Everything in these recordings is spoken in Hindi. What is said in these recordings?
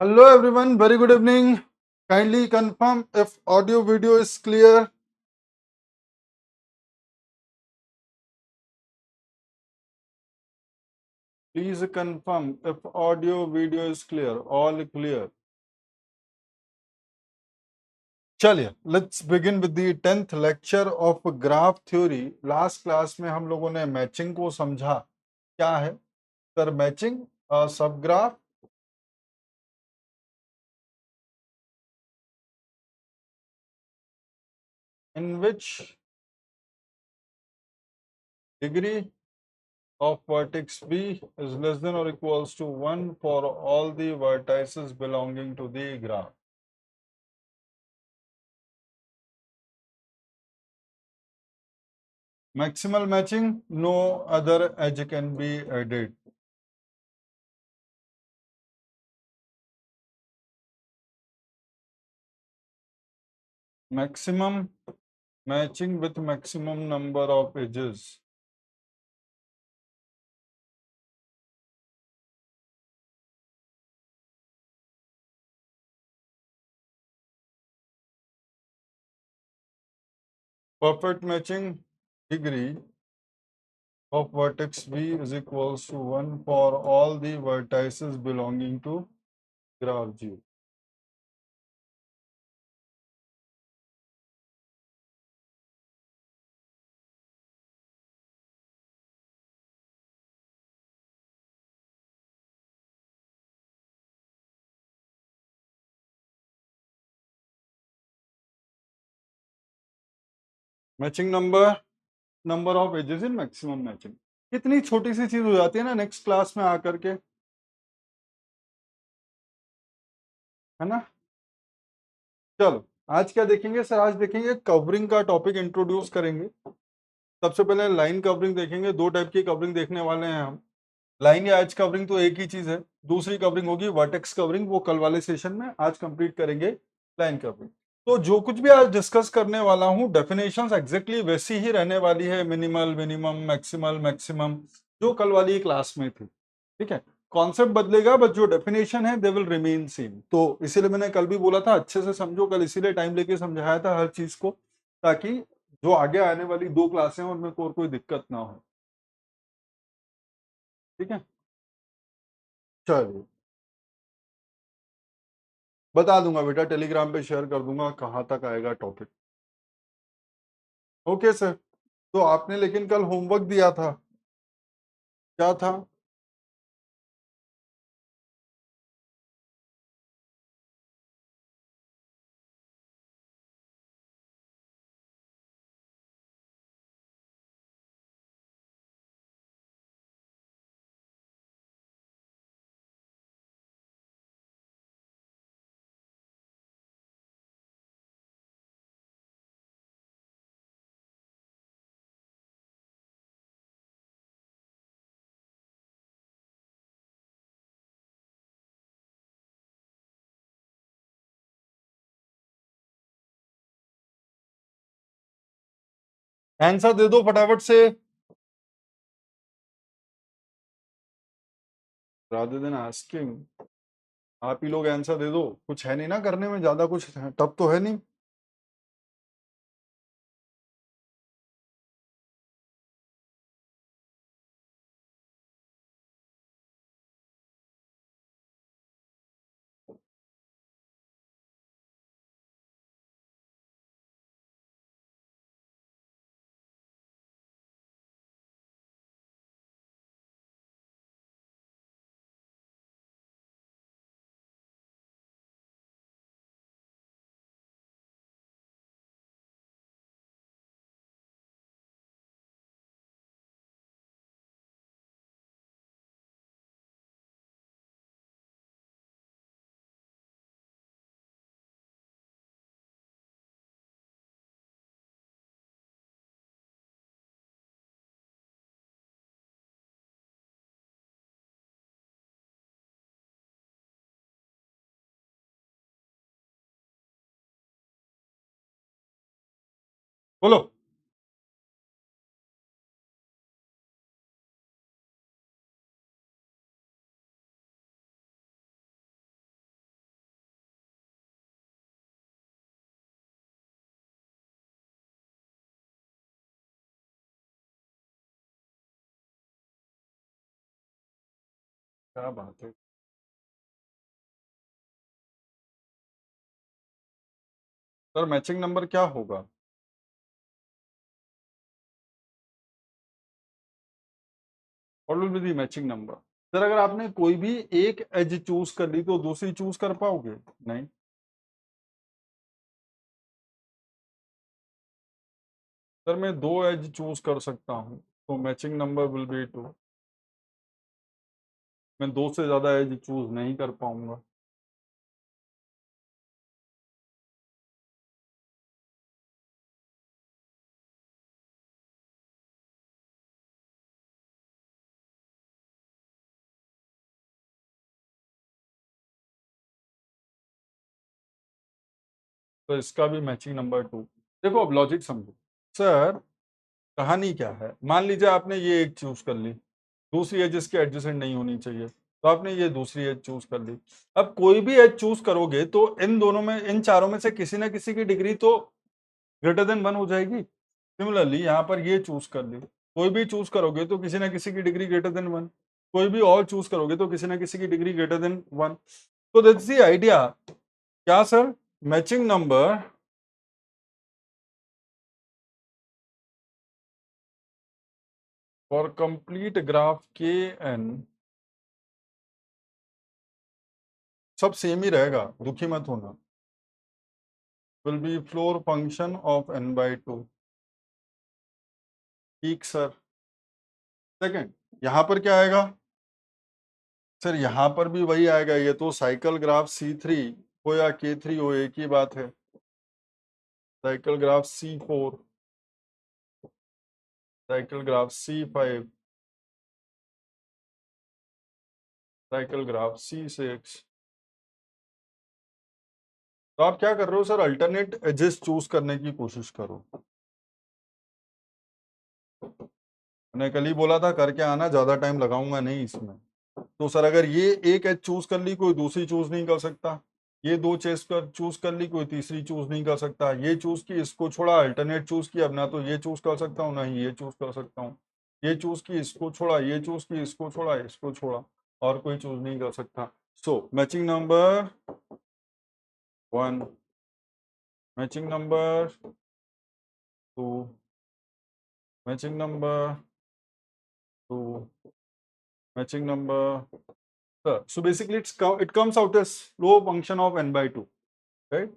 Hello everyone, very good evening. Kindly confirm if audio video is clear. Please confirm if audio video is clear. All clear. चलिए let's begin with the 10th lecture of graph theory. Last class में हम लोगों ने मैचिंग को समझा. क्या है सर मैचिंग? सब graph in which degree of vertex B is less than or equals to 1 for all the vertices belonging to the graph. Maximal matching, no other edge can be added. Maximum matching with maximum number of edges. Perfect matching degree of vertex B is equals to 1 for all the vertices belonging to graph G. Matching number of edges in maximum matching. कितनी छोटी सी चीज हो जाती है ना नेक्स्ट क्लास में आकर के, है ना. चलो आज क्या देखेंगे सर? आज देखेंगे कवरिंग का टॉपिक इंट्रोड्यूस करेंगे. सबसे पहले लाइन कवरिंग देखेंगे. दो टाइप की कवरिंग देखने वाले हैं हम. लाइन या एज कवरिंग तो एक ही चीज है. दूसरी कवरिंग होगी वर्टेक्स कवरिंग, वो कल वाले सेशन में. आज कंप्लीट करेंगे लाइन कवरिंग. तो जो कुछ भी आज डिस्कस करने वाला हूँ डेफिनेशंस एग्जैक्टली वैसी ही रहने वाली है. मिनिमल, मिनिमम, मैक्सिमल, मैक्सिमम, जो कल वाली क्लास में थी. ठीक है. कॉन्सेप्ट बदलेगा बट जो डेफिनेशन है दे विल रिमेन सेम. तो इसीलिए मैंने कल भी बोला था अच्छे से समझो. कल इसीलिए टाइम लेके समझाया था हर चीज को, ताकि जो आगे आने वाली दो क्लासें हैं उनमें कोई दिक्कत ना हो. ठीक है. चलिए बता दूंगा बेटा, टेलीग्राम पे शेयर कर दूंगा कहाँ तक आएगा टॉपिक. Okay sir. तो आपने लेकिन कल होमवर्क दिया था, क्या था? आंसर दे दो फटाफट से. राधे दिन आस्किंग, आप ही लोग आंसर दे दो. कुछ है नहीं ना करने में, ज्यादा कुछ टफ तो है नहीं. बोलो. क्या बात है। सर मैचिंग नंबर क्या होगा? What will be the matching number? Sir अगर आपने कोई भी एक एज चूज कर ली तो दूसरी चूज कर पाओगे? नहीं। सर मैं दो एज चूज कर सकता हूँ तो मैचिंग नंबर विल बी 2। मैं दो से ज्यादा एज चूज नहीं कर पाऊंगा। तो इसका भी मैचिंग नंबर 2। देखो अब लॉजिक समझो। सर कहानी क्या है, मान लीजिए आपने ये एक चूज कर ली, दूसरी एज इसके एडजेसेंट नहीं होनी चाहिए, तो आपने ये दूसरी एज चूज कर ली। अब कोई भी एज चूज करोगे तो इन दोनों में, इन चारों में से किसी ना किसी की डिग्री तो ग्रेटर देन 1 हो जाएगी। सिमिलरली यहाँ पर ये चूज कर ली, कोई भी चूज करोगे तो किसी ना किसी की डिग्री ग्रेटर देन 1। कोई भी और चूज करोगे तो किसी ना किसी की डिग्री ग्रेटर देन 1। तो दैट्स द आइडिया। क्या sir? Matching number for complete graph के एन, सब सेम ही रहेगा, दुखी मत होना, will be floor function of n/2। ठीक सर। सेकंड, यहां पर क्या आएगा? सर यहां पर भी वही आएगा, ये तो साइकिल ग्राफ C3 हो या K3 हो एक ही बात है। Cycle graph C4, cycle graph C5, cycle graph C6। तो आप क्या कर रहे हो सर? अल्टरनेट एजेस चूज करने की कोशिश करो। मैंने कल ही बोला था करके आना, ज्यादा टाइम लगाऊंगा नहीं इसमें। तो सर अगर ये एक एज चूज कर ली कोई दूसरी चूज नहीं कर सकता, ये दो चेस कर चूज कर ली कोई तीसरी चूज नहीं कर सकता, ये चूज की इसको छोड़ा अल्टरनेट चूज किया, अब ना तो ये चूज कर सकता हूँ ना ही ये चूज कर सकता हूँ। ये चूज की इसको छोड़ा, ये चूज की इसको छोड़ा, इसको छोड़ा, और कोई चूज नहीं कर सकता। So matching number 1, matching number 2, matching number 2, matching number. So basically it comes out as slow function of n/2, right?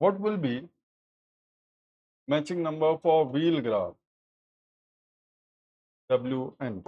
What will be matching number for wheel graph Wn?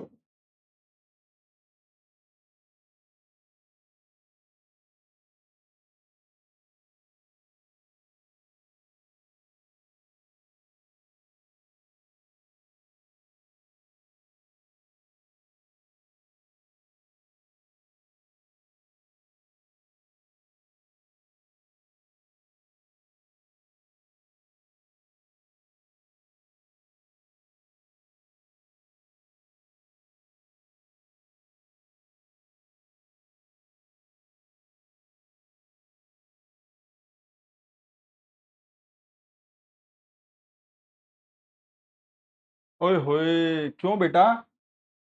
ओए होए क्यों बेटा?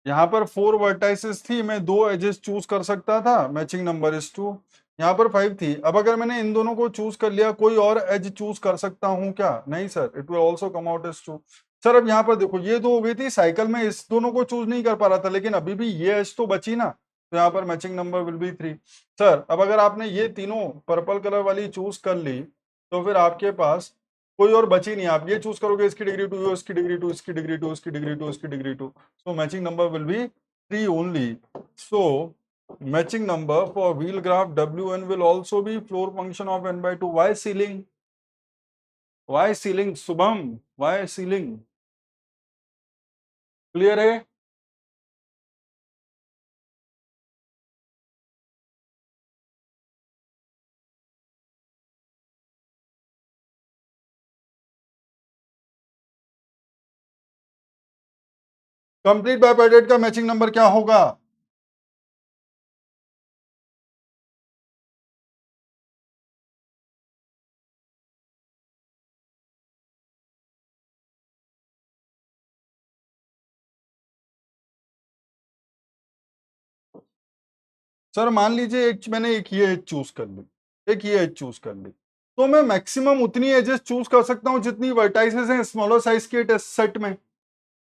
यहाँ पर 4 वर्टाइसेस थी, मैं दो एजेस चूज कर सकता था, मैचिंग नंबर इज 2। यहाँ पर 5 थी, अब अगर मैंने इन दोनों को चूज कर लिया, कोई और एज चूज कर सकता हूँ क्या? नहीं sir, it will also come out as 2। Sir अब यहाँ पर देखो, ये दो हो गई थी साइकिल में, इस दोनों को चूज नहीं कर पा रहा था, लेकिन अभी भी ये एज तो बची ना, तो यहाँ पर matching number will be 3। Sir अब अगर आपने ये तीनों पर्पल कलर वाली चूज कर ली तो फिर आपके पास कोई और बची नहीं, आप ये चूज करोगे, इसकी डिग्री 2, इसकी डिग्री 2, इसकी डिग्री 2, इसकी डिग्री 2, इसकी degree 2। So matching number will be 3 only. So matching number for wheel graph Wn will also be floor function of n/2. Why ceiling? Why ceiling? Subham, why ceiling? Clear है? कंप्लीट बाइपार्टेट का मैचिंग नंबर क्या होगा? सर मान लीजिए मैंने एक ये एज चूज कर ली, एक ये एज चूज कर ली, तो मैं मैक्सिमम उतनी एजेस चूज कर सकता हूं जितनी वर्टाइसेस हैं स्मॉलर साइज के टेस्ट सेट में।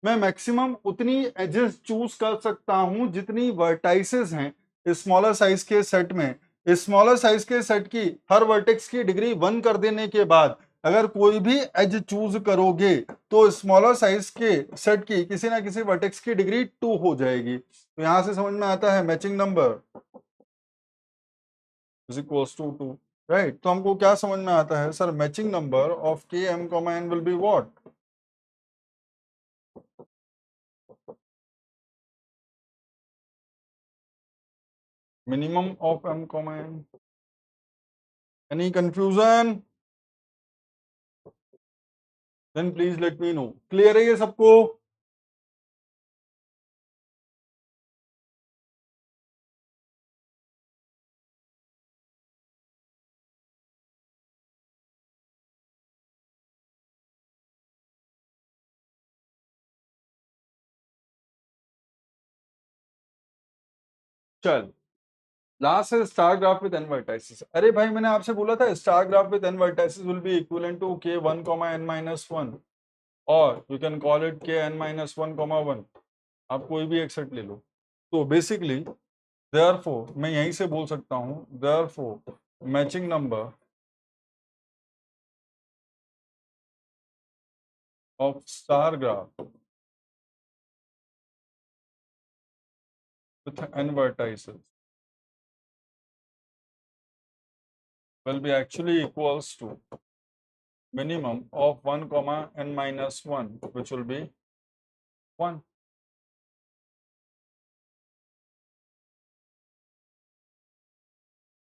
मैं मैक्सिमम उतनी एजेस चूज कर सकता हूं जितनी वर्टाइसेस हैं स्मॉलर साइज के सेट में। स्मॉलर साइज के सेट की हर वर्टेक्स की डिग्री 1 कर देने के बाद अगर कोई भी एज चूज करोगे तो स्मॉलर साइज के सेट की किसी ना किसी वर्टेक्स की डिग्री 2 हो जाएगी। तो यहां से समझ में आता है matching number is equals to 2, right. तो हमको क्या समझ में आता है sir? Matching number of K M comma N will be what? Minimum of M comma N. Any confusion? Then please let me know. Clear है ये सबको? चल, लास्ट है star graph with N vertices. अरे भाई मैंने आपसे बोला था star graph with N vertices will be equivalent to K one comma N minus one, और you can call it K N minus one comma one. आप कोई भी एक सेट ले लो। तो बेसिकली देयरफॉर मैं यहीं से बोल सकता हूं therefore matching number of star graph with n vertices will be actually equals to minimum of 1 comma n minus 1, which will be 1.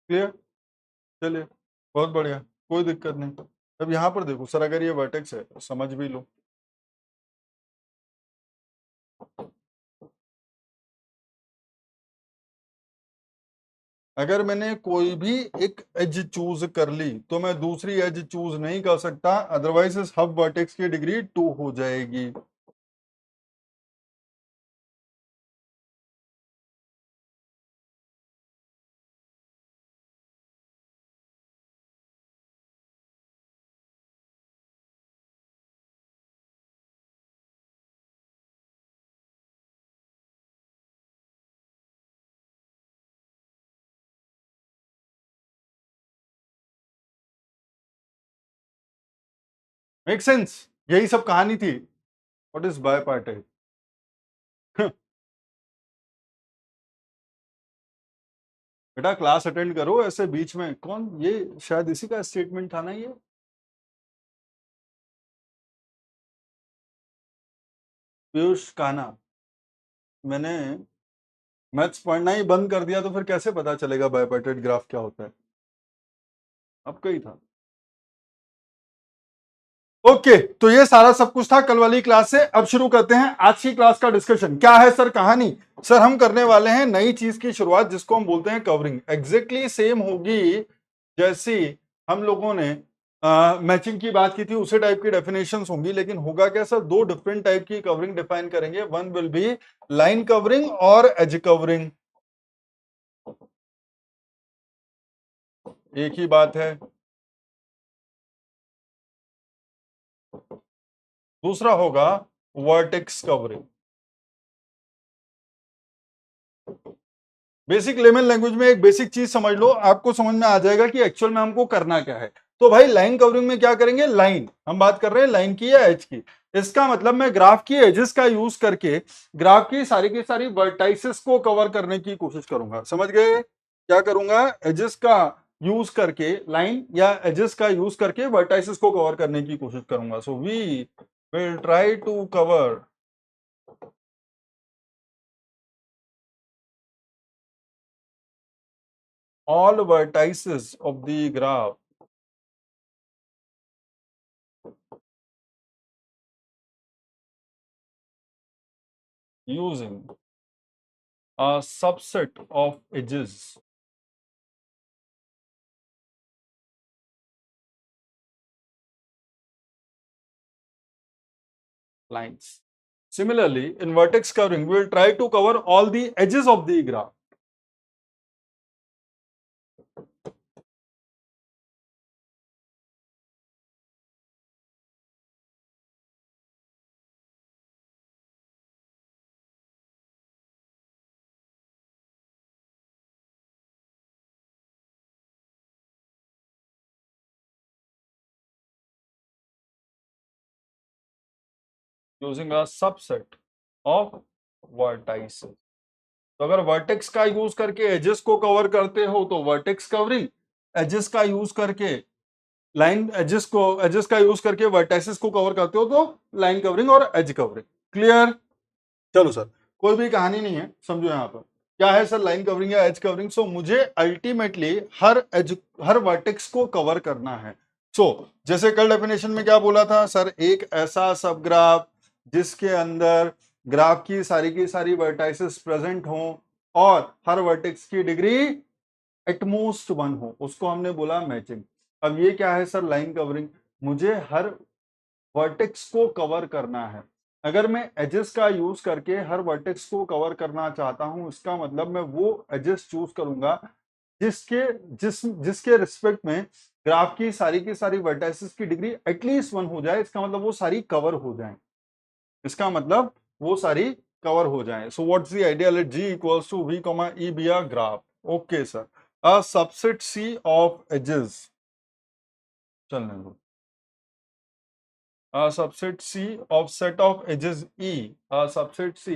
Clear? चलिए, बहुत बढ़िया, कोई दिक्कत नहीं। अब यहाँ पर देखो सर, अगर ये वर्टेक्स है तो समझ भी लो। अगर मैंने कोई भी एक एज चूज कर ली तो मैं दूसरी एज चूज नहीं कर सकता, अदरवाइज इस हब वर्टेक्स की डिग्री 2 हो जाएगी। Make sense? यही सब कहानी थी। What is बायपार्टाइट? बेटा क्लास अटेंड करो, ऐसे बीच में कौन, ये शायद इसी का स्टेटमेंट था ना ये। पीयूष कान्हा। मैंने मैथ्स पढ़ना ही बंद कर दिया तो फिर कैसे पता चलेगा बायपार्टेट ग्राफ क्या होता है? आपका ही था। ओके, तो ये सारा सब कुछ था कल वाली क्लास से। अब शुरू करते हैं आज की क्लास का डिस्कशन। क्या है सर कहानी? सर हम करने वाले हैं नई चीज की शुरुआत जिसको हम बोलते हैं कवरिंग। एग्जैक्टली सेम होगी जैसी हम लोगों ने मैचिंग की बात की थी, उसी टाइप की डेफिनेशंस होंगी, लेकिन होगा क्या सर, दो डिफरेंट टाइप की कवरिंग डिफाइन करेंगे। One will be line covering और एज कवरिंग। एक ही बात है। दूसरा होगा vertex covering. Basic layman language में एक बेसिक चीज समझ लो, आपको समझ में आ जाएगा कि एक्चुअल में हमको करना क्या है। तो भाई लाइन कवरिंग में क्या करेंगे? लाइन, हम बात कर रहे हैं लाइन की या एज की। इसका मतलब मैं ग्राफ की एजेस का यूज करके ग्राफ की सारी वर्टाइसेस को कवर करने की कोशिश करूंगा। समझ गए? क्या करूंगा? एजेस का यूज करके, लाइन या एजेस का यूज करके वर्टाइसेस को कवर करने की कोशिश करूंगा। So we will try to cover all vertices of the graph using a subset of edges lines. Similarly, in vertex covering, we will try to cover all the edges of the graph. Using a subset of vertices. तो अगर वर्टेक्स का यूज करके एजेस को कवर करते हो तो वर्टेक्स कवरिंग, एजेस का यूज करके लाइन एजेस का यूज करके वर्टाइसेस को कवर करते हो तो लाइन कवरिंग और एज कवरिंग। क्लियर? चलो सर, कोई भी कहानी नहीं है, समझो यहां पर क्या है सर, लाइन कवरिंग या एज कवरिंग। सो मुझे अल्टीमेटली हर वर्टेक्स को कवर करना है। सो जैसे कल डेफिनेशन में क्या बोला था सर, एक ऐसा सब ग्राफ जिसके अंदर ग्राफ की सारी वर्टाइसेस प्रेजेंट हो और हर वर्टेक्स की डिग्री एटमोस्ट 1 हो, उसको हमने बोला मैचिंग। अब ये क्या है सर, लाइन कवरिंग। मुझे हर वर्टेक्स को कवर करना है। अगर मैं एजेस का यूज करके हर वर्टेक्स को कवर करना चाहता हूं, इसका मतलब मैं वो एजेस चूज करूंगा जिसके रिस्पेक्ट में ग्राफ की सारी वर्टाइसेस की डिग्री एटलीस्ट 1 हो जाए। इसका मतलब वो सारी कवर हो जाए, इसका मतलब वो सारी कवर हो जाए। So what's the idea, let g equals to v, e be a graph. Okay sir, a subset c of edges, चलने दो, a subset C of set of edges E, a subset C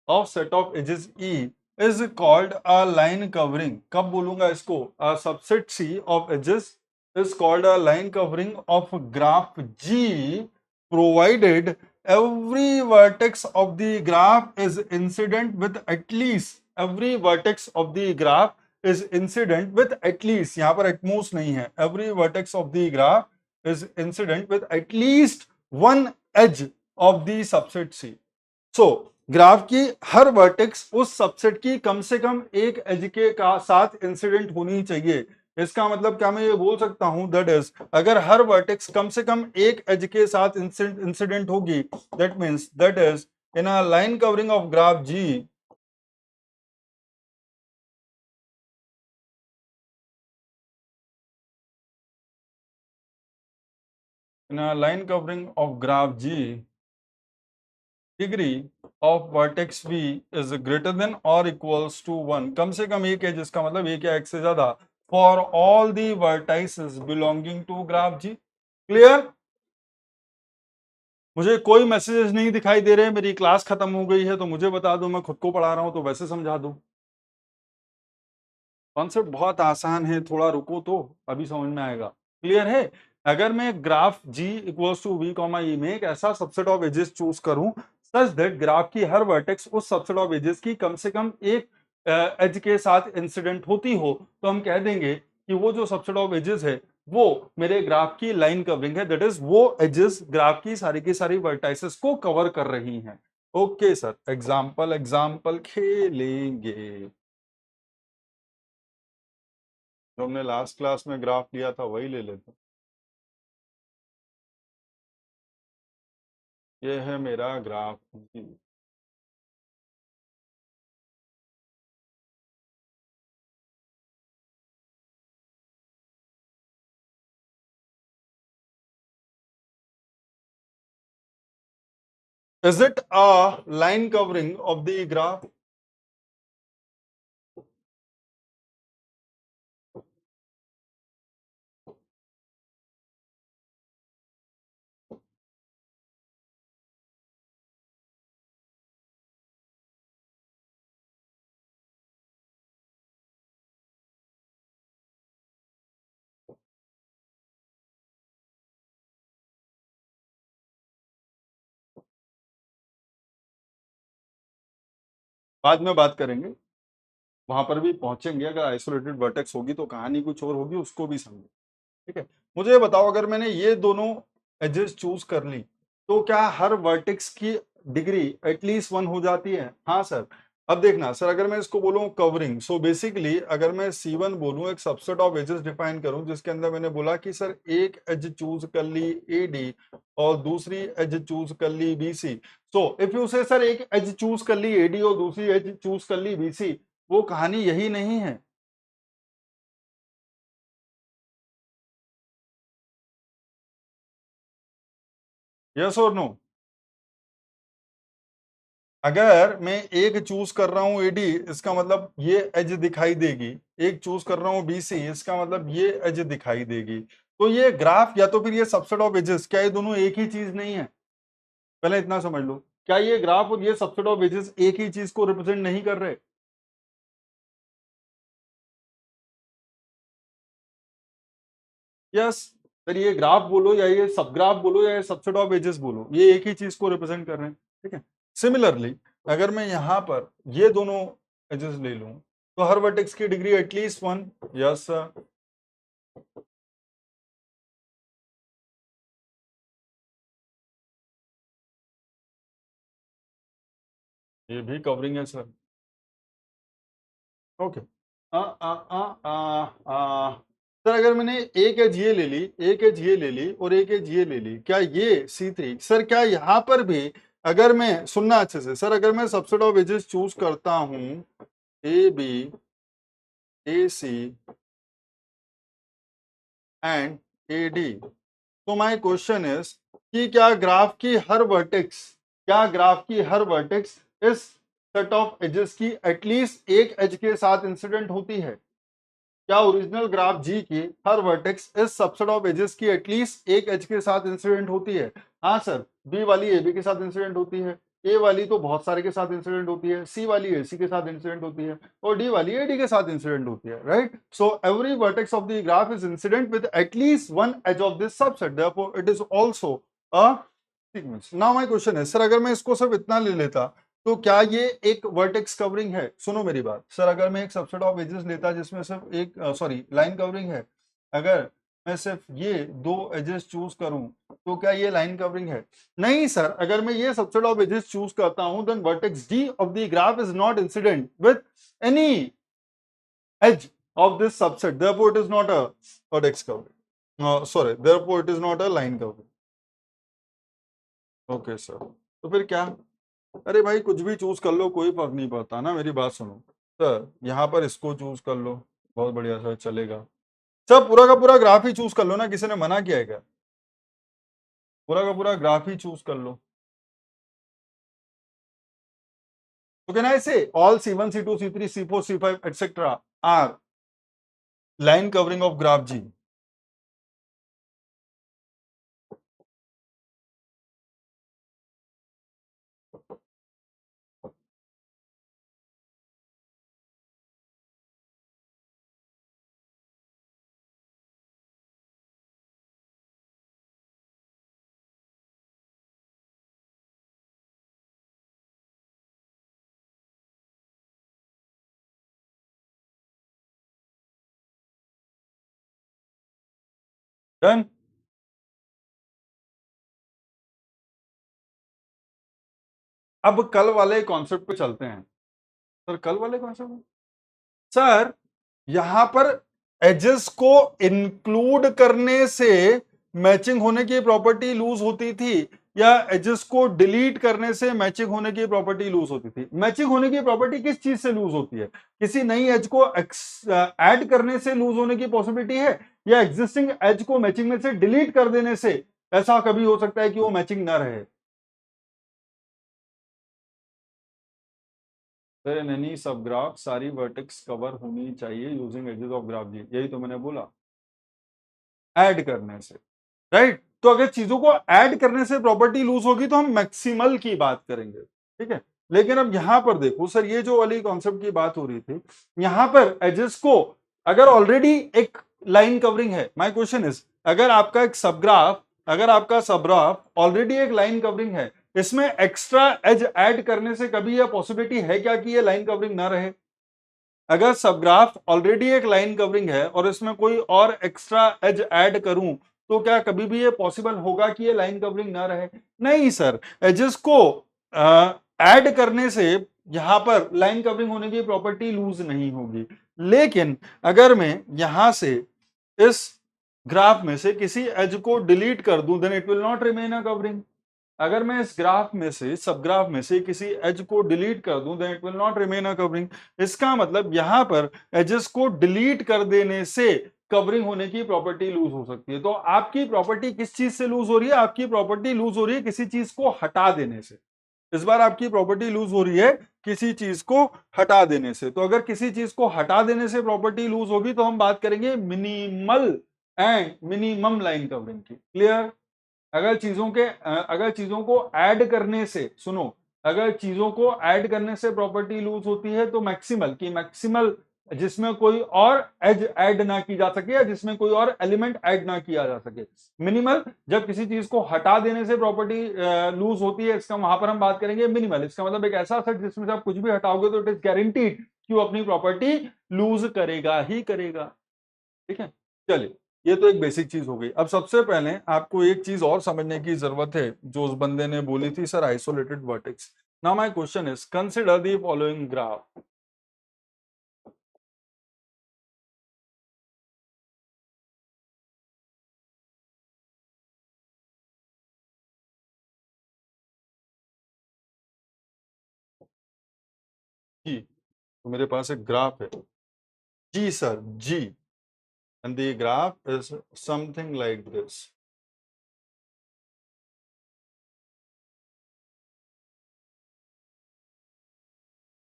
of set of edges E is called a line covering. कब बोलूंगा इसको? A subset C of edges is called a line covering of graph G provided every vertex of the graph is incident with at least, every vertex of the graph is incident with at least, यहाँ पर at most नहीं है, every vertex of the graph is incident with at least one edge of the subset C. So graph की हर वर्टेक्स उस सबसेट की कम से कम एक एज के साथ इंसिडेंट होनी चाहिए। इसका मतलब क्या मैं ये बोल सकता हूं, दैट इज अगर हर वर्टेक्स कम से कम एक एज के साथ इंसिडेंट होगी, that means that is in a line covering of graph ji, in a line covering of graph G, degree of vertex v is greater than और इक्वल्स टू 1, कम से कम एक है, जिसका मतलब एक या एक से ज्यादा, for all the vertices belonging to graph G. Clear? मुझे कोई मैसेजेस नहीं दिखाई दे रहे, मेरी क्लास खत्म हो गई है तो मुझे बता दो, मैं खुद को पढ़ा रहा हूं तो वैसे समझा दूं। कॉन्सेप्ट बहुत आसान है, थोड़ा रुको तो अभी समझ में आएगा। क्लियर है? अगर मैं graph g equals to v comma e में एक ऐसा सबसेट ऑफ एजेस चूज करूं सच दैट ग्राफ की हर वर्टेक्स उस सबसेट ऑफ एजेस की कम से कम एक एज के साथ इंसिडेंट होती हो, तो हम कह देंगे कि वो जो सबसेट ऑफ एजेस है वो मेरे ग्राफ की लाइन कवरिंग है, दैट इज वो एजेस ग्राफ की सारी वर्टाइसेस को कवर कर रही हैं। ओके सर, एग्जाम्पल एग्जाम्पल खेलेंगे। जो हमने लास्ट क्लास में ग्राफ लिया था वही ले लेते हैं। ये है मेरा graph G. Is it a line covering of the graph? बाद में बात करेंगे, वहां पर भी पहुंचेंगे। अगर आइसोलेटेड वर्टेक्स होगी तो कहानी कुछ और होगी, उसको भी समझो। ठीक है, मुझे ये बताओ, अगर मैंने ये दोनों एजेस चूज कर ली तो क्या हर वर्टेक्स की डिग्री एटलीस्ट 1 हो जाती है। हाँ सर। अब देखना सर, अगर मैं इसको बोलूं कवरिंग, सो बेसिकली अगर मैं C1 बोलूं, एक सबसेट ऑफ एजेस डिफाइन करूं जिसके अंदर मैंने बोला कि सर एक एज चूज कर ली AD और दूसरी एज चूज कर ली BC। सो इफ यू से सर एक एज चूज कर ली AD और दूसरी एज चूज कर ली BC, वो कहानी यही नहीं है। यस और नो? अगर मैं एक चूज कर रहा हूं AD, इसका मतलब ये एज दिखाई देगी। एक चूज कर रहा हूं BC, इसका मतलब ये एज दिखाई देगी। तो ये ग्राफ या तो फिर ये सबसेट ऑफ एजेस, क्या ये दोनों एक ही चीज नहीं है? पहले इतना समझ लो, क्या ये ग्राफ और ये सबसेट ऑफ एजेस एक ही चीज को रिप्रेजेंट नहीं कर रहे? यस। फिर ये ग्राफ बोलो या ये सब ग्राफ बोलो या ये सबसेट ऑफ एजेस बोलो, ये एक ही चीज को रिप्रेजेंट कर रहे हैं। ठीक है। सिमिलरली अगर मैं यहां पर ये दोनों एजेस ले लूं, तो हर वर्टेक्स की डिग्री एटलीस्ट 1। Yes sir. ये भी कवरिंग है सर। ओके। आ आ आ आ आ सर, अगर मैंने एक एज ये ले ली, एक एज ये ले ली और एक एज ये ले ली, क्या ये C3 सर, क्या यहां पर भी अगर मैं, सुनना अच्छे से सर, अगर मैं सबसेट ऑफ एजेस चूज करता हूं AB AC एंड AD, तो माय क्वेश्चन इज कि क्या ग्राफ की हर वर्टेक्स, क्या ग्राफ की हर वर्टेक्स इस सेट ऑफ एजेस की एटलीस्ट एक एज के साथ इंसिडेंट होती है? क्या ओरिजिनल ग्राफ जी की हर वर्टेक्स इस सबसेट ऑफ एजेस की एटलीस्ट एक एज के साथ इंसिडेंट होती है? हाँ सर। बी वाली AB के साथ इंसिडेंट होती है, ए वाली तो बहुत सारे के साथ इंसिडेंट होती है, सी वाली AC के साथ इंसिडेंट होती है और डी वाली AD के साथ इंसिडेंट होती है। Right. So every vertex of the graph is incident with at least one edge of this subset, therefore it is also a sequence. Now my question है सर, अगर मैं इसको सिर्फ इतना ले लेता, तो क्या ये एक वर्टेक्स कवरिंग है? सुनो मेरी बात सर, अगर मैं एक सबसेट ऑफ एजेस लेता जिसमें सिर्फ एक सॉरी लाइन कवरिंग है, अगर मैं सिर्फ ये दो एजेस चूज करूं, तो क्या ये लाइन कवरिंग है? नहीं सर। अगर मैं ये सबसेट ऑफ एजेस चूज करता हूं, then vertex D of the graph is not incident with any edge of this subset, therefore it is not a vertex covering, sorry, therefore it is not a line covering. Okay sir. तो फिर क्या? अरे भाई कुछ भी चूज कर लो, कोई फर्क नहीं पड़ता ना। मेरी बात सुनो सर, यहाँ पर इसको चूज कर लो, बहुत बढ़िया सर, चलेगा सर। पूरा का पूरा ग्राफ ही चूज कर लो ना, किसी ने मना किया है क्या? पूरा का पूरा ग्राफ ही चूज कर लो। तो can I say all C1 C2 C3 C4 C5 etc are line covering of graph G? Done. अब कल वाले कॉन्सेप्ट पे चलते हैं सर। कल वाले कॉन्सेप्ट सर, यहां पर एजेस को इंक्लूड करने से मैचिंग होने की प्रॉपर्टी लूज होती थी, या एजेस को डिलीट करने से मैचिंग होने की प्रॉपर्टी लूज होती थी? मैचिंग होने की प्रॉपर्टी किस चीज से लूज होती है? किसी नई एज को ऐड करने से लूज होने की पॉसिबिलिटी है, या एग्जिस्टिंग एज को मैचिंग में से डिलीट कर देने से ऐसा कभी हो सकता है कि वो मैचिंग ना रहे? Sir in any subgraph सारी वर्टेक्स कवर होनी चाहिए using edges of graph G, यही तो मैंने बोला, ऐड करने से। राइट। तो अगर चीजों को ऐड करने से प्रॉपर्टी लूज होगी तो हम मैक्सिमल की बात करेंगे। ठीक है। लेकिन अब यहां पर देखो सर, ये जो वाली कॉन्सेप्ट की बात हो रही थी, यहां पर एजेस को अगर ऑलरेडी एक लाइन कवरिंग है, माय क्वेश्चन इज, अगर आपका एक सबग्राफ, अगर आपका सबग्राफ ऑलरेडी एक लाइन कवरिंग है, इसमें एक्स्ट्रा एज ऐड करने से कभी यह पॉसिबिलिटी है क्या कि ये लाइन कवरिंग ना रहे? अगर सबग्राफ ऑलरेडी एक लाइन कवरिंग है और इसमें कोई और एक्स्ट्रा एज ऐड करूं, तो क्या कभी भी ये पॉसिबल होगा कि ये लाइन कवरिंग ना रहे? नहीं सर। एजेस को ऐड करने से यहां पर लाइन कवरिंग होने की प्रॉपर्टी लूज नहीं होगी। लेकिन अगर मैं यहां से इस ग्राफ में से किसी एज को डिलीट कर दूं then it will not remain a covering. अगर मैं इस ग्राफ में से सब ग्राफ में से किसी एज को डिलीट कर दूं then it will not remain a covering. इसका मतलब यहां पर एजेस को डिलीट कर देने से कवरिंग होने की प्रॉपर्टी लूज हो सकती है। तो आपकी प्रॉपर्टी किस चीज से लूज हो रही है? आपकी प्रॉपर्टी लूज हो रही है किसी चीज को हटा देने से। इस बार आपकी प्रॉपर्टी लूज हो रही है किसी चीज को हटा देने से। तो अगर किसी चीज को हटा देने से प्रॉपर्टी लूज होगी तो हम बात करेंगे minimal and minimum line covering की। क्लियर? अगर चीजों को ऐड करने से, सुनो, अगर चीजों को ऐड करने से प्रॉपर्टी लूज होती है तो मैक्सिमल जिसमें कोई और एज ऐड ना की जा सके या जिसमें कोई और एलिमेंट ऐड ना किया जा सके। मिनिमल जब किसी चीज को हटा देने से प्रॉपर्टी लूज होती है, इसका वहां पर हम बात करेंगे मिनिमल। इसका मतलब एक ऐसा सेट जिसमें से आप कुछ भी हटाओगे तो इट इज गारंटीड कि वो अपनी प्रॉपर्टी लूज करेगा ही करेगा। ठीक है, चलिए, ये तो एक बेसिक चीज हो गई। अब सबसे पहले आपको एक चीज और समझने की जरूरत है जो उस बंदे ने बोली थी, sir isolated vertex. Now my question is consider the following graph. जी, तो मेरे पास एक ग्राफ है। जी सर, जी, and the graph is something like this.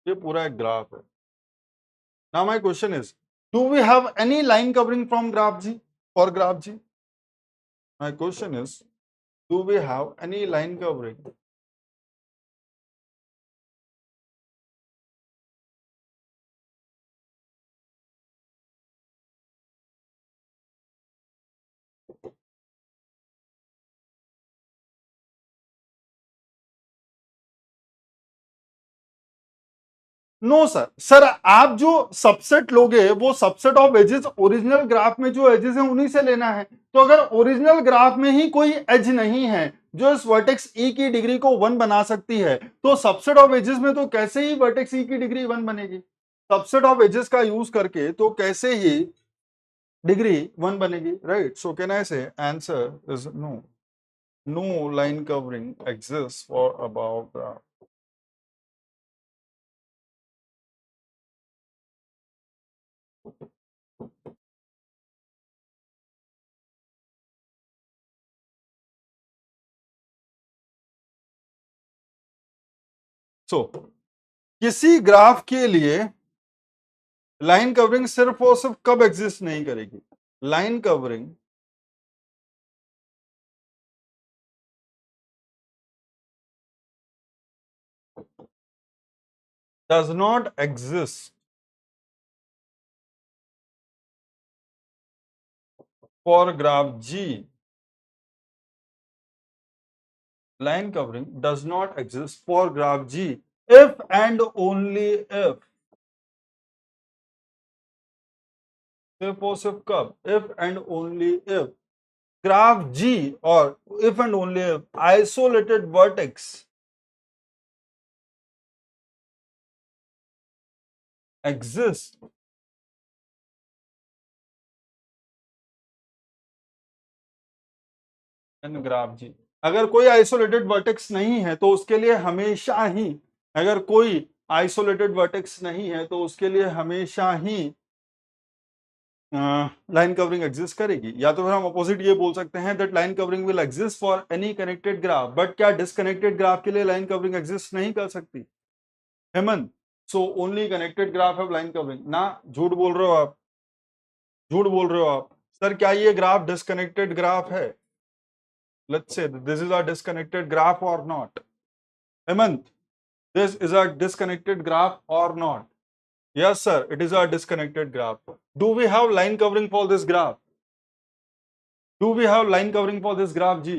ये पूरा एक ग्राफ है। Now my question is, do we have any line covering from graph G, for graph G? My question is, do we have any line covering? No sir, sir आप जो सबसेट लोगे वो subset of edges original graph में जो एजेस हैं उन्हीं से लेना है। तो अगर ओरिजिनल ग्राफ में ही कोई एज नहीं है जो इस वर्टेक्स ई की डिग्री को 1 बना सकती है, तो सबसेट ऑफ एजेस में तो कैसे ही वर्टेक्स ई की डिग्री 1 बनेगी? सबसेट ऑफ एजेस का यूज करके तो कैसे ही डिग्री 1 बनेगी, right? So can I say answer is no, no line covering exist for about graph. So किसी ग्राफ के लिए लाइन कवरिंग सिर्फ और सिर्फ कब एग्जिस्ट नहीं करेगी? Line covering does not exist for graph ji. Line covering does not exist for graph ji if and only if, सिर्फ और सिर्फ कब? if and only if graph G, or if and only if isolated vertex exists in graph G। अगर कोई आइसोलेटेड वर्टेक्स नहीं है तो उसके लिए हमेशा ही, अगर कोई आइसोलेटेड वर्टेक्स नहीं है तो उसके लिए हमेशा ही लाइन कवरिंग एग्जिस्ट करेगी। या तो फिर हम अपोजिट ये बोल सकते हैं that line covering will exist for any connected graph, but क्या डिसकनेक्टेड ग्राफ के लिए लाइन कवरिंग एग्जिस्ट नहीं कर सकती? Hemant, so only connected graph है लाइन कवरिंग ना? झूठ बोल रहे हो आप, झूठ बोल रहे हो आप। सर क्या ये ग्राफ डिसकनेक्टेड ग्राफ है? Let's say this is a disconnected graph और not? Hemant, this is a disconnected graph or not? Yes sir, it is a disconnected graph. Do we have line covering for this graph? Do we have line covering for this graph जी?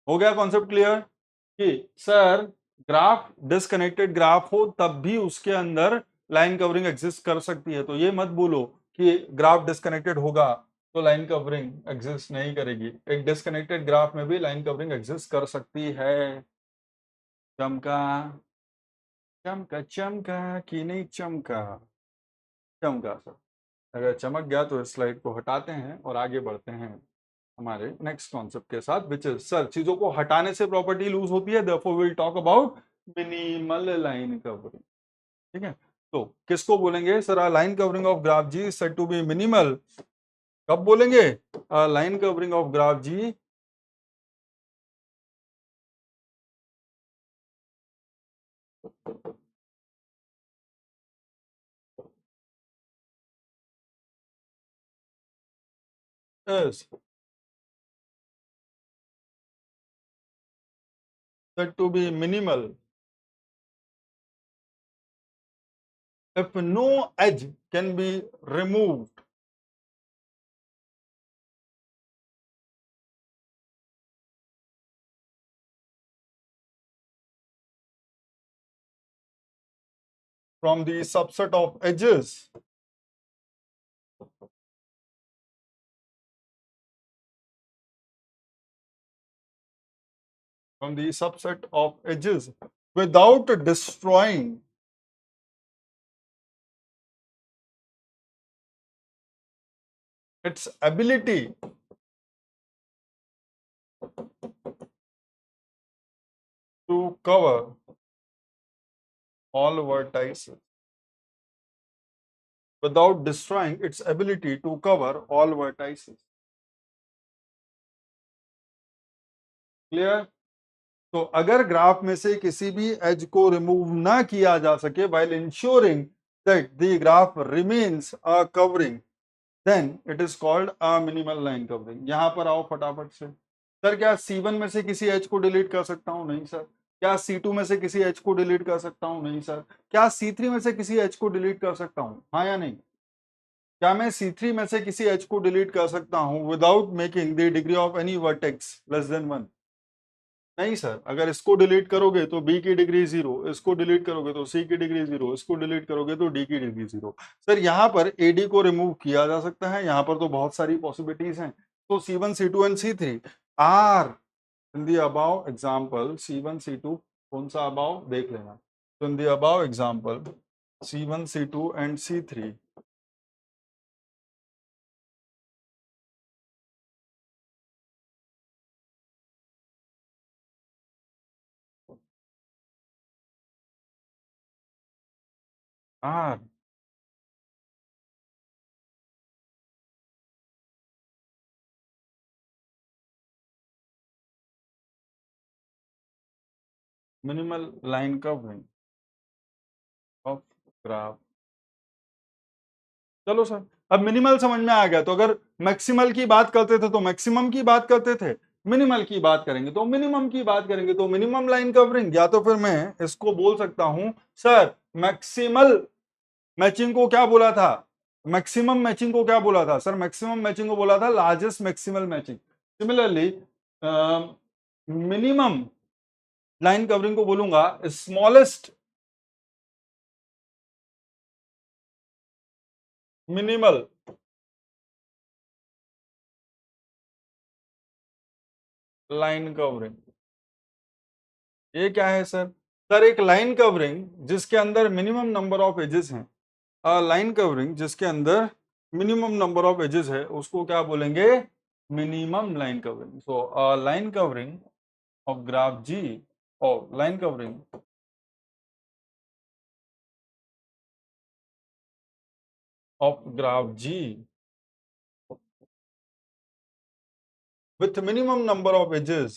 हो गया कॉन्सेप्ट क्लियर कि सर ग्राफ डिसकनेक्टेड ग्राफ हो तब भी उसके अंदर लाइन कवरिंग एग्जिस्ट कर सकती है। तो ये मत बोलो कि ग्राफ डिसकनेक्टेड होगा तो लाइन कवरिंग एग्जिस्ट नहीं करेगी। एक डिस्कनेक्टेड ग्राफ में भी लाइन कवरिंग एग्जिस्ट कर सकती है। चमका चमका चमका कि नहीं चमका? चमका सर। अगर चमक गया तो इस स्लाइड को हटाते हैं और आगे बढ़ते हैं हमारे नेक्स्ट कॉन्सेप्ट के साथ, विच इज सर चीजों को हटाने से प्रॉपर्टी लूज होती है, therefore we will talk about minimal line covering. ठीक है, तो किसको बोलेंगे sir? Line covering of graph G is said to be minimal. कब बोलेंगे? Line covering of graph G is said to be minimal if no edge can be removed from the subset of edges without destroying its ability to cover all vertices, without destroying its ability to cover all vertices. Clear? तो अगर ग्राफ में से किसी भी एज को रिमूव ना किया जा सके while ensuring that the graph remains a covering, then it is called a minimal line covering. यहां पर आओ फटाफट से। सर क्या C1 में से किसी एच को डिलीट कर सकता हूं? नहीं सर। क्या C2 में से किसी एच को डिलीट कर सकता हूं? नहीं सर। क्या C3 में से किसी एच को डिलीट कर सकता हूं? हाँ या नहीं? क्या मैं C3 में से किसी एच को डिलीट कर सकता हूं without making the degree of any vertex less than 1? नहीं सर। अगर इसको डिलीट करोगे तो बी की डिग्री 0, इसको डिलीट करोगे तो सी की डिग्री 0, इसको डिलीट करोगे तो डी की डिग्री 0। सर यहाँ पर एडी को रिमूव किया जा सकता है, यहाँ पर तो बहुत सारी पॉसिबिलिटीज हैं। तो C1 C2 and C3 are in the above example. C1 C2 कौन सा अबाव देख लेना। तो in the above example C1 C2 and C3 are minimal line covering of graph. चलो सर, अब मिनिमल समझ में आ गया। तो अगर मैक्सिमल की बात करते थे तो मैक्सिमम की बात करते थे, मिनिमल की बात करेंगे तो मिनिमम की बात करेंगे। तो मिनिमम लाइन कवरिंग, या तो फिर मैं इसको बोल सकता हूं सर मैक्सिमल मैचिंग को क्या बोला था? मैक्सिमम मैचिंग को क्या बोला था सर? मैक्सिमम मैचिंग को बोला था largest maximal matching. Similarly minimum line covering को बोलूंगा स्मॉलेस्ट मिनिमल लाइन कवरिंग। ये क्या है सर? सर एक लाइन कवरिंग जिसके अंदर मिनिमम नंबर ऑफ एजेस हैं, लाइन कवरिंग जिसके अंदर मिनिमम नंबर ऑफ एजेस है, उसको क्या बोलेंगे? Minimum line covering. So line covering of graph G और line covering of graph G with minimum number of edges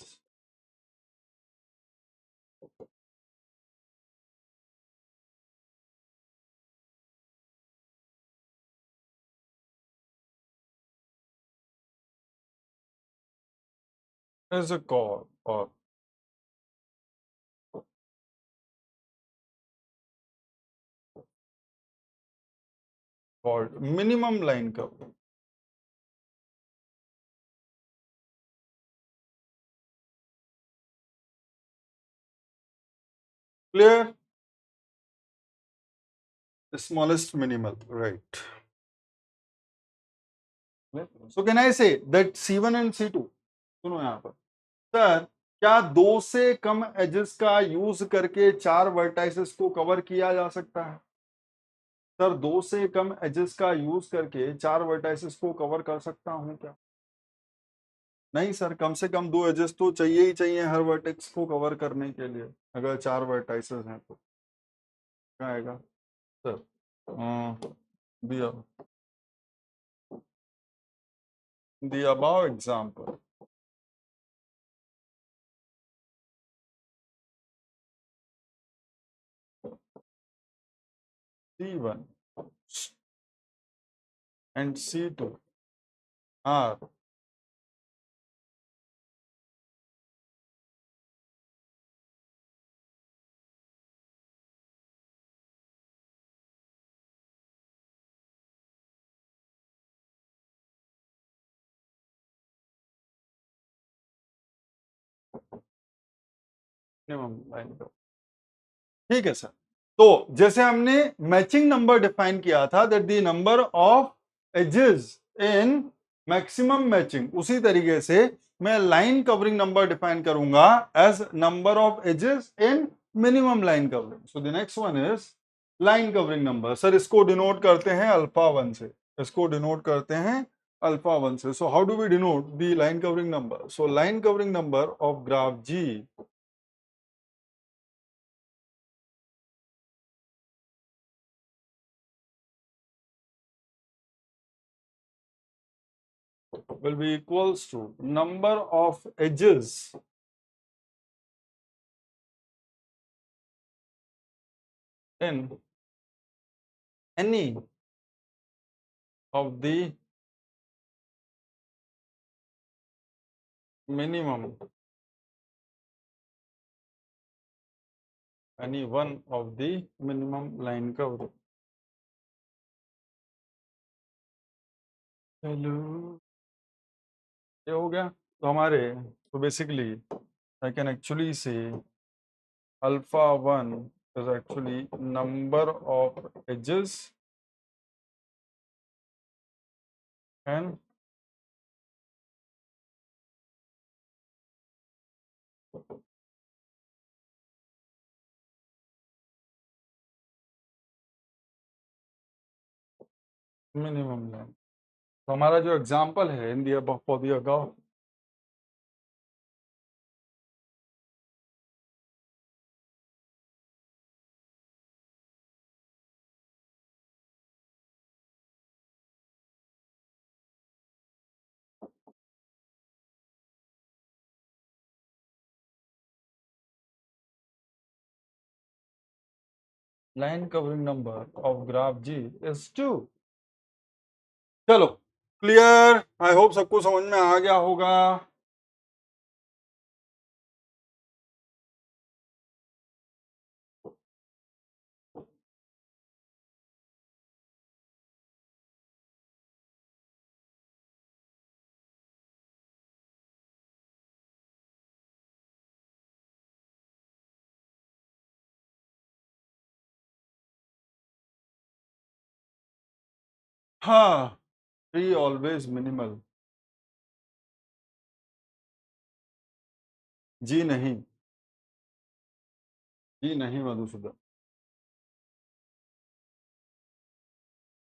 is a called or called minimum line covering. Clear? The smallest minimal, right? So can I say that C1 and C2, सुनो यहाँ पर सर, क्या दो से कम एजेस का यूज करके चार वर्टाइसेस को कवर किया जा सकता है? सर, दो से कम एजेस का यूज करके चार वर्टाइसेस को कवर कर सकता हूं क्या? नहीं सर, कम से कम दो एजेस तो चाहिए ही चाहिए हर वर्टेक्स को कवर करने के लिए, अगर चार वर्टाइसेस हैं तो क्या आएगा सर? दिया the above example C1 and C2 are minimum line cover. ठीक है सर। तो जैसे हमने मैचिंग नंबर डिफाइन किया था, that the number of edges in maximum matching, उसी तरीके से मैं लाइन कवरिंग नंबर डिफाइन करूंगा as number of edges in minimum line covering. So the next one is line covering number. Sir, इसको डिनोट करते हैं अल्फा 1 से, इसको डिनोट करते हैं अल्फा 1 से। So how do we denote the line covering number? So line covering number of graph G will be equals to number of edges in any of the minimum, any one of the minimum line coverage. Hello, ये हो गया। तो हमारे तो basically I can actually say alpha 1 is actually number of edges and minimum line. तो हमारा जो एग्जाम्पल है in the above for the above, line covering number of graph G is 2. चलो, क्लियर? आई होप सबको समझ में आ गया होगा। हाँ, ट्री ऑलवेज मिनिमल। जी नहीं, जी नहीं मधुसूदन।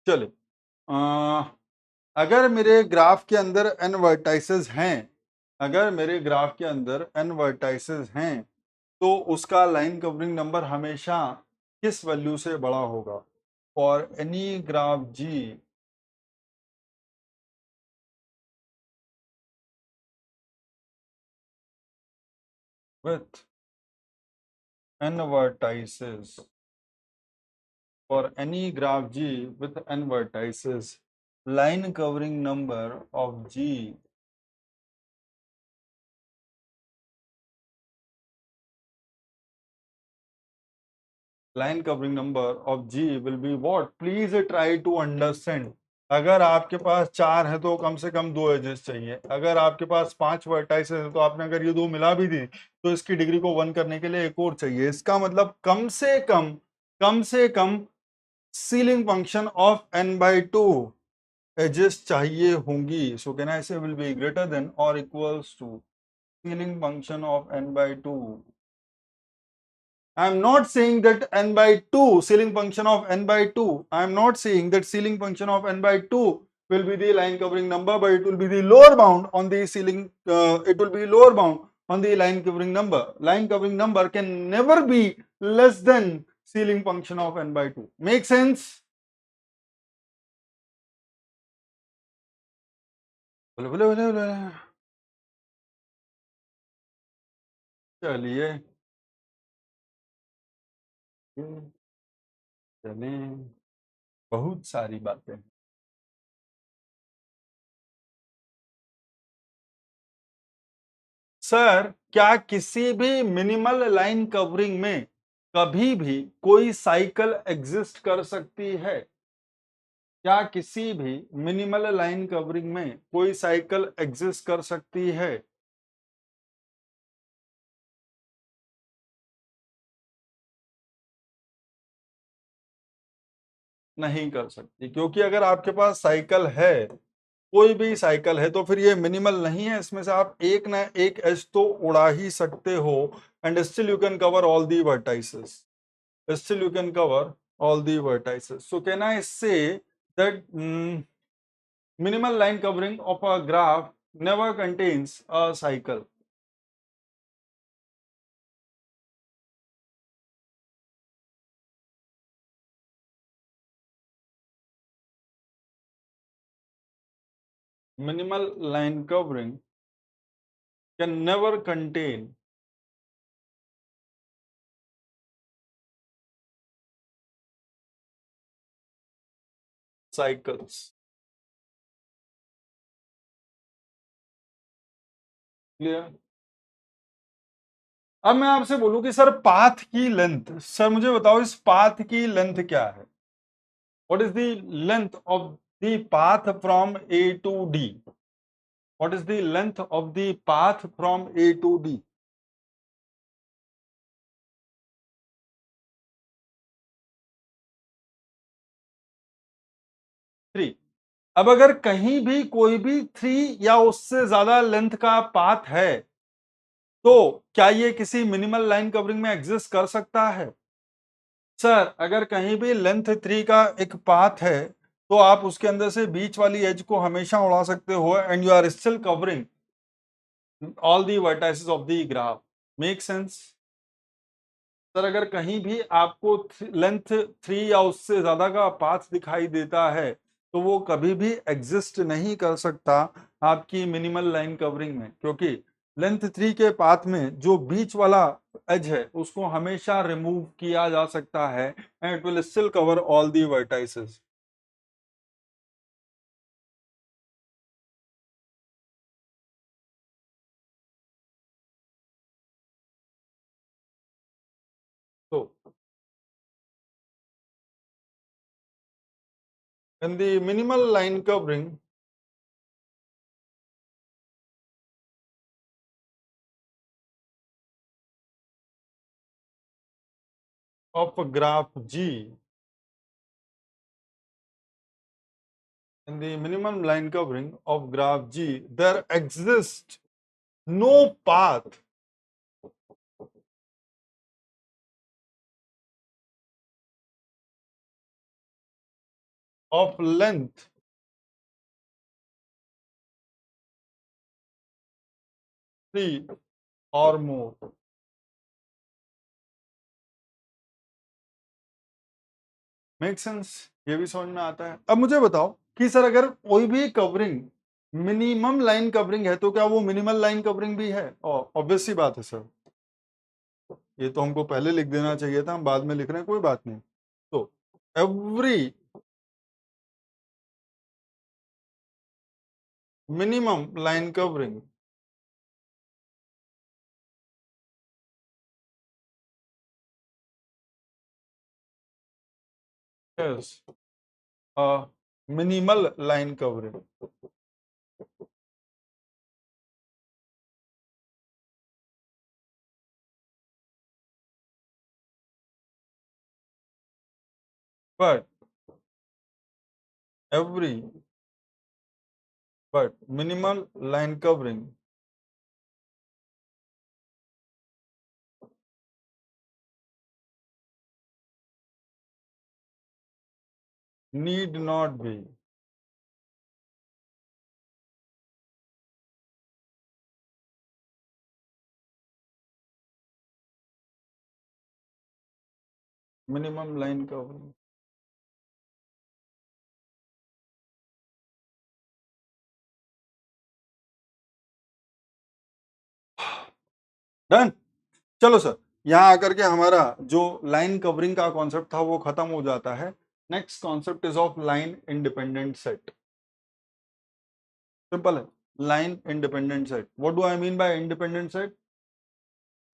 चले, अगर मेरे ग्राफ के अंदर n वर्टाइसेस हैं, अगर मेरे ग्राफ के अंदर n वर्टाइसेस हैं, तो उसका लाइन कवरिंग नंबर हमेशा किस वैल्यू से बड़ा होगा? For any graph G with n vertices, for any graph G with n vertices, line covering number of G line covering number of G will be what? Please try to understand. अगर आपके पास चार है तो कम से कम दो एजेस चाहिए। अगर आपके पास पांच वर्टाइसेस है तो आपने अगर ये दो मिला भी दी तो इसकी डिग्री को 1 करने के लिए एक और चाहिए। इसका मतलब कम से कम ceiling function of n/2 edges चाहिए होंगी. So can I say will be greater than और equals to ceiling function of n by 2. I am not saying that n by 2 ceiling function of n by 2. I am not saying that ceiling function of n by 2 will be the line covering number, but it will be the lower bound on the ceiling. It will be lower bound on the line covering number. Line covering number can never be less than ceiling function of n by 2. Make sense? बोले बोले बोले बोले. चलिए चलिए, बहुत सारी बातें. सर, क्या किसी भी मिनिमल लाइन कवरिंग में कभी भी कोई साइकिल एग्जिस्ट कर सकती है? क्या किसी भी मिनिमल लाइन कवरिंग में कोई साइकिल एग्जिस्ट कर सकती है? नहीं कर सकती, क्योंकि अगर आपके पास साइकिल है, कोई भी साइकिल है, तो फिर ये मिनिमल नहीं है. इसमें से आप एक ना एक एज तो उड़ा ही सकते हो. And still you can cover all the vertices. Still you can cover all the vertices. So can I say that minimal line covering of a graph never contains a cycle? Minimal line covering can never contain cycles. Clear? अब मैं आपसे बोलूं कि सर पाथ की लेंथ, सर मुझे बताओ इस पाथ की लेंथ क्या है? What is the length of the path from A to D? What is the length of the path from A to D? 3. अब अगर कहीं भी कोई भी 3 या उससे ज्यादा लेंथ का पाथ है, तो क्या ये किसी मिनिमल लाइन कवरिंग में एग्जिस्ट कर सकता है? सर, अगर कहीं भी लेंथ 3 का एक पाथ है, तो आप उसके अंदर से बीच वाली एज को हमेशा उड़ा सकते हो, and you are still covering all the vertices of the graph. Make sense? Sir, अगर कहीं भी आपको लेंथ 3 या उससे ज्यादा का पाथ दिखाई देता है, तो वो कभी भी एग्जिस्ट नहीं कर सकता आपकी मिनिमल लाइन कवरिंग में, क्योंकि लेंथ 3 के पाथ में जो बीच वाला एज है उसको हमेशा रिमूव किया जा सकता है, and it will still cover all the vertices. तो in the minimal line covering of graph G, in the minimum line covering of graph G, there exists no path of length three or more. Make sense? ये भी समझ में आता है. अब मुझे बताओ कि सर अगर कोई भी कवरिंग मिनिमम लाइन कवरिंग है, तो क्या वो मिनिमल लाइन कवरिंग भी है? ऑब्वियस सी बात है सर. ये तो हमको पहले लिख देना चाहिए था, हम बाद में लिख रहे हैं, कोई बात नहीं. तो every minimum line covering is a minimal line covering. But every but minimal line covering need not be minimum line covering. Done. चलो सर, यहाँ आकर के हमारा जो लाइन कवरिंग का कॉन्सेप्ट था वो खत्म हो जाता है। Next concept is of line independent set. Simple है, line independent set. What do I mean by independent set?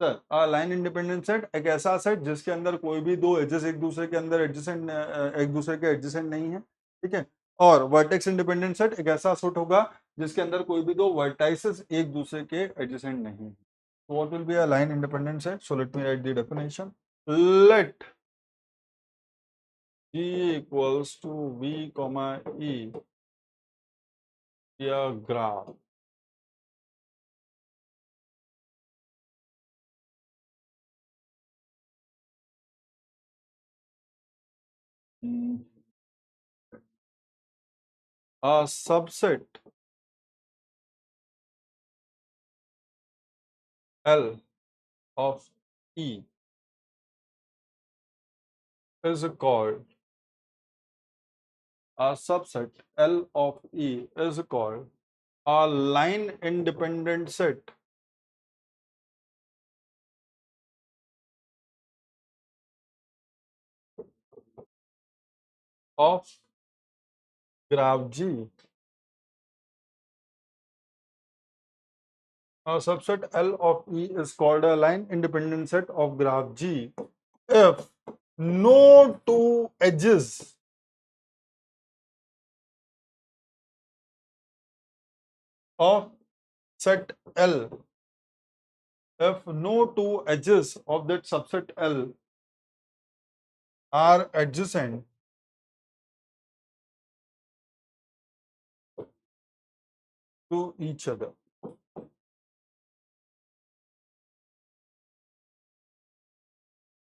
Sir, line independent set एक ऐसा सेट जिसके अंदर कोई भी दो एजेस एक दूसरे के अंदर एडजेसेंट, एक दूसरे के एडजेसेंट नहीं है, ठीक है। और वर्टेक्स इंडिपेंडेंट सेट एक ऐसा सेट होगा जिसके अंदर कोई भी दो वर्टाइसेस एक दूसरे के एडजेसेंट नहीं है। So what will be a line independent set? So let me write the definition. Let G equals to V comma E be a graph a subset L of E is called a subset L of E is called a line independent set of graph G. A subset L of E is called a line independent set of graph G if no two edges of set L, if no two edges of that subset L are adjacent to each other.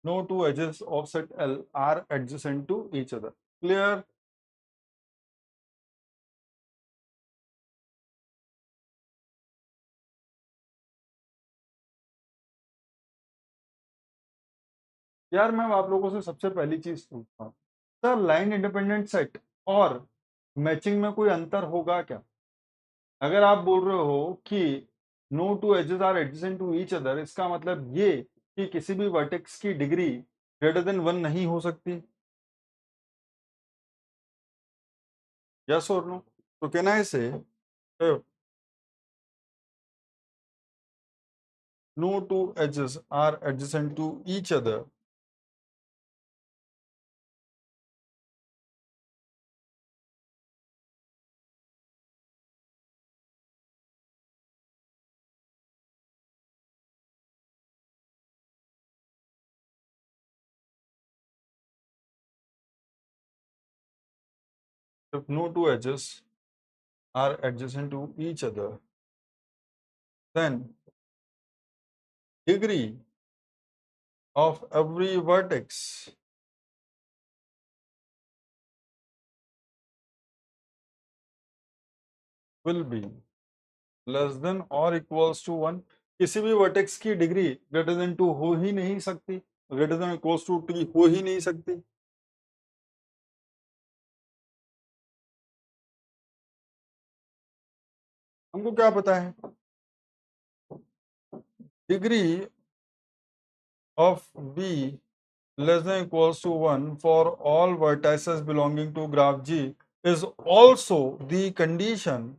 No two edges of set L are adjacent to each other. Clear? यार मैं आप लोगों से सबसे पहली चीज पूछता हूँ, सर लाइन इंडिपेंडेंट सेट और मैचिंग में कोई अंतर होगा क्या? अगर आप बोल रहे हो कि no two edges are adjacent to each other, इसका मतलब ये कि किसी भी वर्टेक्स की डिग्री ग्रेटर देन 1 नहीं हो सकती। यस और नो? तो कैन आई से no two edges are adjacent to each other, if no two edges are adjacent to each other, then degree of every vertex will be less than or equals to 1। किसी भी वर्टेक्स की डिग्री ग्रेटर देन 2 हो ही नहीं सकती, ग्रेटर देन इक्वल्स टू 2 हो ही नहीं सकती। हमको क्या पता है? Degree of B less than equals to 1 for all vertices belonging to graph G is also the condition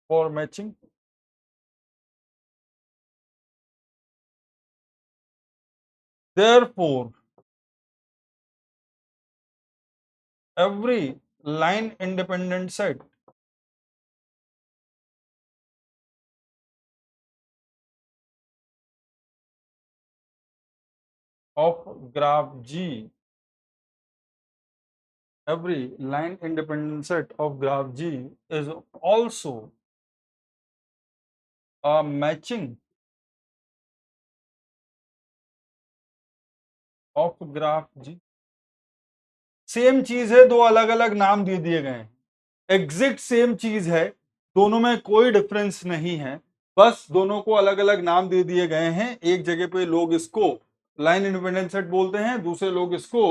for matching। Therefore, every line independent set of graph G, every line independent set of graph G is also a matching of graph G. Same चीज है, दो अलग अलग नाम दे दिए गए हैं, एग्जैक्ट सेम चीज है, दोनों में कोई डिफरेंस नहीं है, बस दोनों को अलग अलग नाम दे दिए गए हैं। एक जगह पे लोग इसको लाइन इंडिपेंडेंट सेट बोलते हैं, दूसरे लोग इसको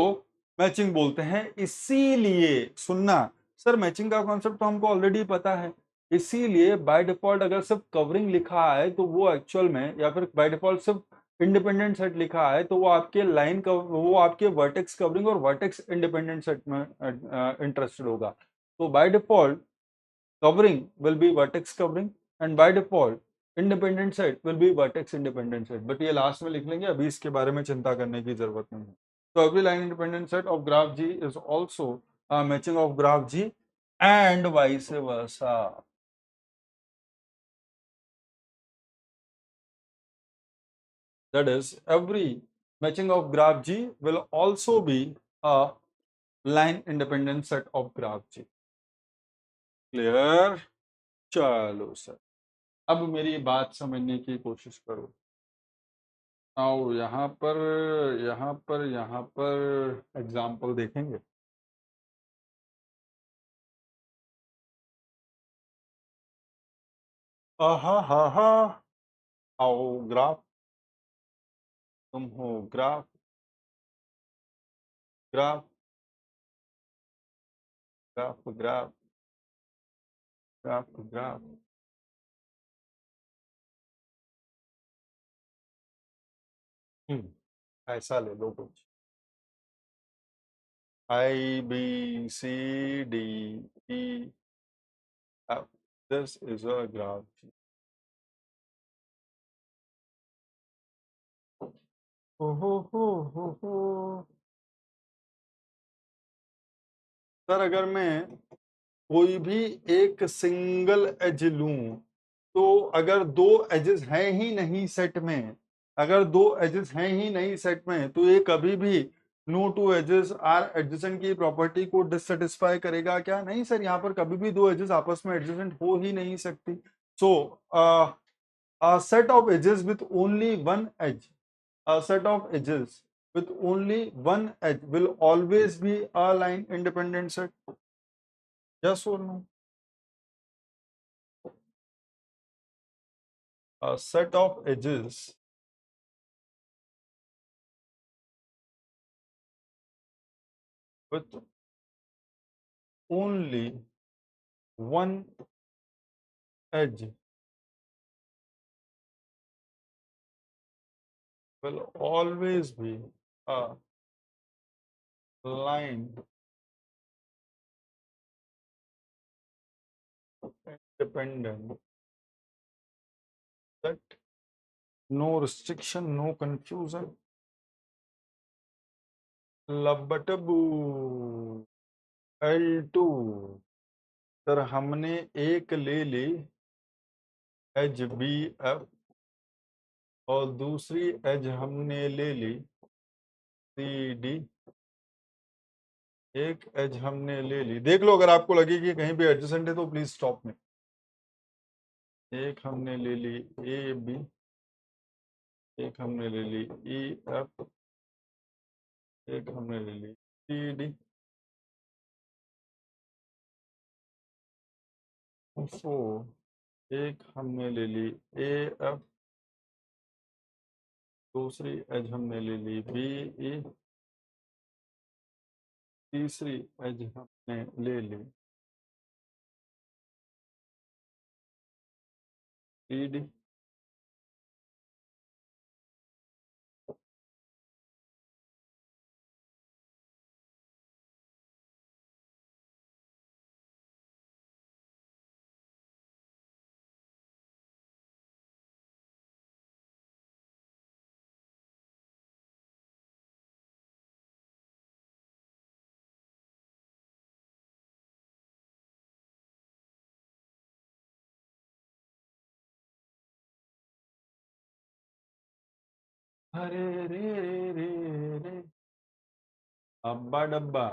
मैचिंग बोलते हैं। इसीलिए सुनना सर, मैचिंग का कॉन्सेप्ट तो हमको ऑलरेडी पता है, इसीलिए बाय डिफॉल्ट अगर सिर्फ कवरिंग लिखा है तो वो एक्चुअल में, या फिर बाय डिफॉल्ट सिर्फ इंडिपेंडेंट सेट लिखा है तो वो आपके वो आपके वर्टेक्स कवरिंग और वर्टेक्स इंडिपेंडेंट सेट में इंटरेस्टेड होगा। तो by default covering will be vertex covering and by default independent set will be vertex independent set, but ये लास्ट में लिख लेंगे, अभी इसके बारे में चिंता करने की जरूरत नहीं है। तो every line independent set of graph G is also a matching of graph G and vice versa. That is, every matching of graph G will also be a line independent set of graph G. Clear? चलो सर, अब मेरी बात समझने की कोशिश करो। आओ यहाँ पर, यहाँ पर, यहाँ पर एग्जाम्पल देखेंगे। हा हा हा, आओ ग्राफ, तुम हो graph, graph, graph, graph, graph, graph. ऐसा ले लो कुछ, I B C D E F, this is a graph. हो सर, अगर मैं कोई भी एक सिंगल एज लूं, तो अगर दो एजेस हैं ही नहीं सेट में, अगर दो एजेस हैं ही नहीं सेट में, तो ये कभी भी no two edges are adjacent की प्रॉपर्टी को डिससेटिस्फाई करेगा क्या? नहीं सर, यहाँ पर कभी भी दो एजेस आपस में एडजेसेंट हो ही नहीं सकती। सो a set of edges with only one edge, a set of edges with only one edge will always be a line independent set. Yes or no? A set of edges with only one edge will always be a line independent set. No restriction, no confusion. लबटबू L2, sir हमने एक ले ली एज बी एफ और दूसरी एज हमने ले ली सी डी, एक एज हमने ले ली, देख लो अगर आपको लगे कि कहीं भी एडजेसेंट है तो प्लीज स्टॉप में। एक हमने ले ली ए बी, एक हमने ले ली ई एफ, एक हमने ले ली सी डी। सो एक हमने ले ली ए एफ, दूसरी एज हमने ले ली बी ई, तीसरी एज हमने ले ली सी डी। हरे रे रे रे अब्बा डब्बा।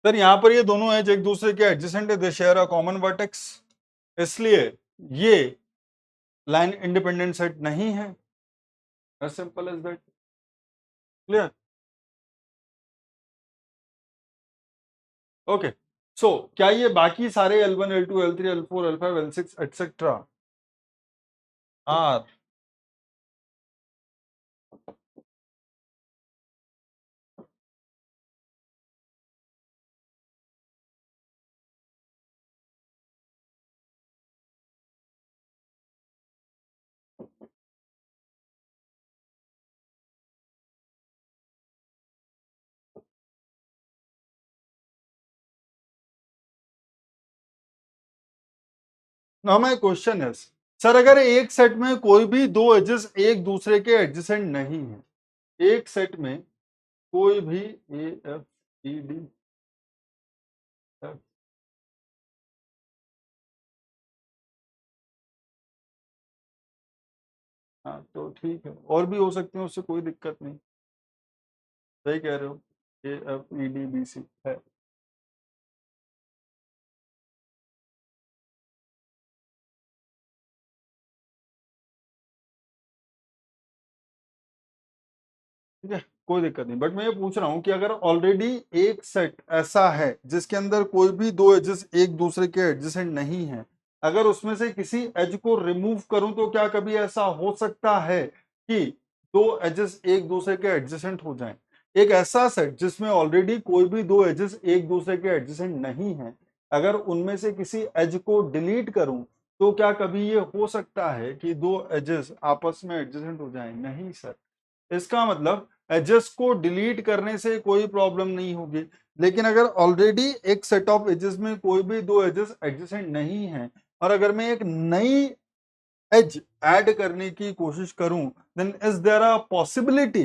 सर यहाँ पर ये दोनों एज एक दूसरे के एडजेसेंट है, they share a common vertex, इसलिए ये लाइन इंडिपेंडेंट सेट नहीं है। As simple as that. Clear? Okay. So क्या ये बाकी सारे L1 L2 L3 L4 L5 L6 etcetera are now my question is, sir अगर एक सेट में कोई भी दो एजेस एक दूसरे के एडजेसेंट नहीं है, एक सेट में कोई भी ए एफ ई डी एफ, हाँ तो ठीक है, और भी हो सकते हैं, उससे कोई दिक्कत नहीं। सही कह रहे हो, A F E D B C है। ठीक है, कोई दिक्कत नहीं, बट मैं ये पूछ रहा हूं कि अगर ऑलरेडी एक सेट ऐसा है जिसके अंदर कोई भी दो एजेस एक दूसरे के एडजेसेंट नहीं है, अगर उसमें से किसी एज को रिमूव करूं तो क्या कभी ऐसा हो सकता है कि दो एजेस एक दूसरे के एडजेसेंट हो जाएं? एक ऐसा सेट जिसमें ऑलरेडी कोई भी दो एजेस एक दूसरे के एडजेसेंट नहीं है, अगर उनमें से किसी एज को डिलीट करूं तो क्या कभी ये हो सकता है कि दो एजेस आपस में एडजेसेंट हो जाएं? नहीं सर। इसका मतलब एजेस को डिलीट करने से कोई प्रॉब्लम नहीं होगी, लेकिन अगर ऑलरेडी एक सेट ऑफ एजेस में कोई भी दो एजेस एडजेसेंट नहीं है और अगर मैं एक नई एज ऐड करने की कोशिश करूं, then is there a possibility,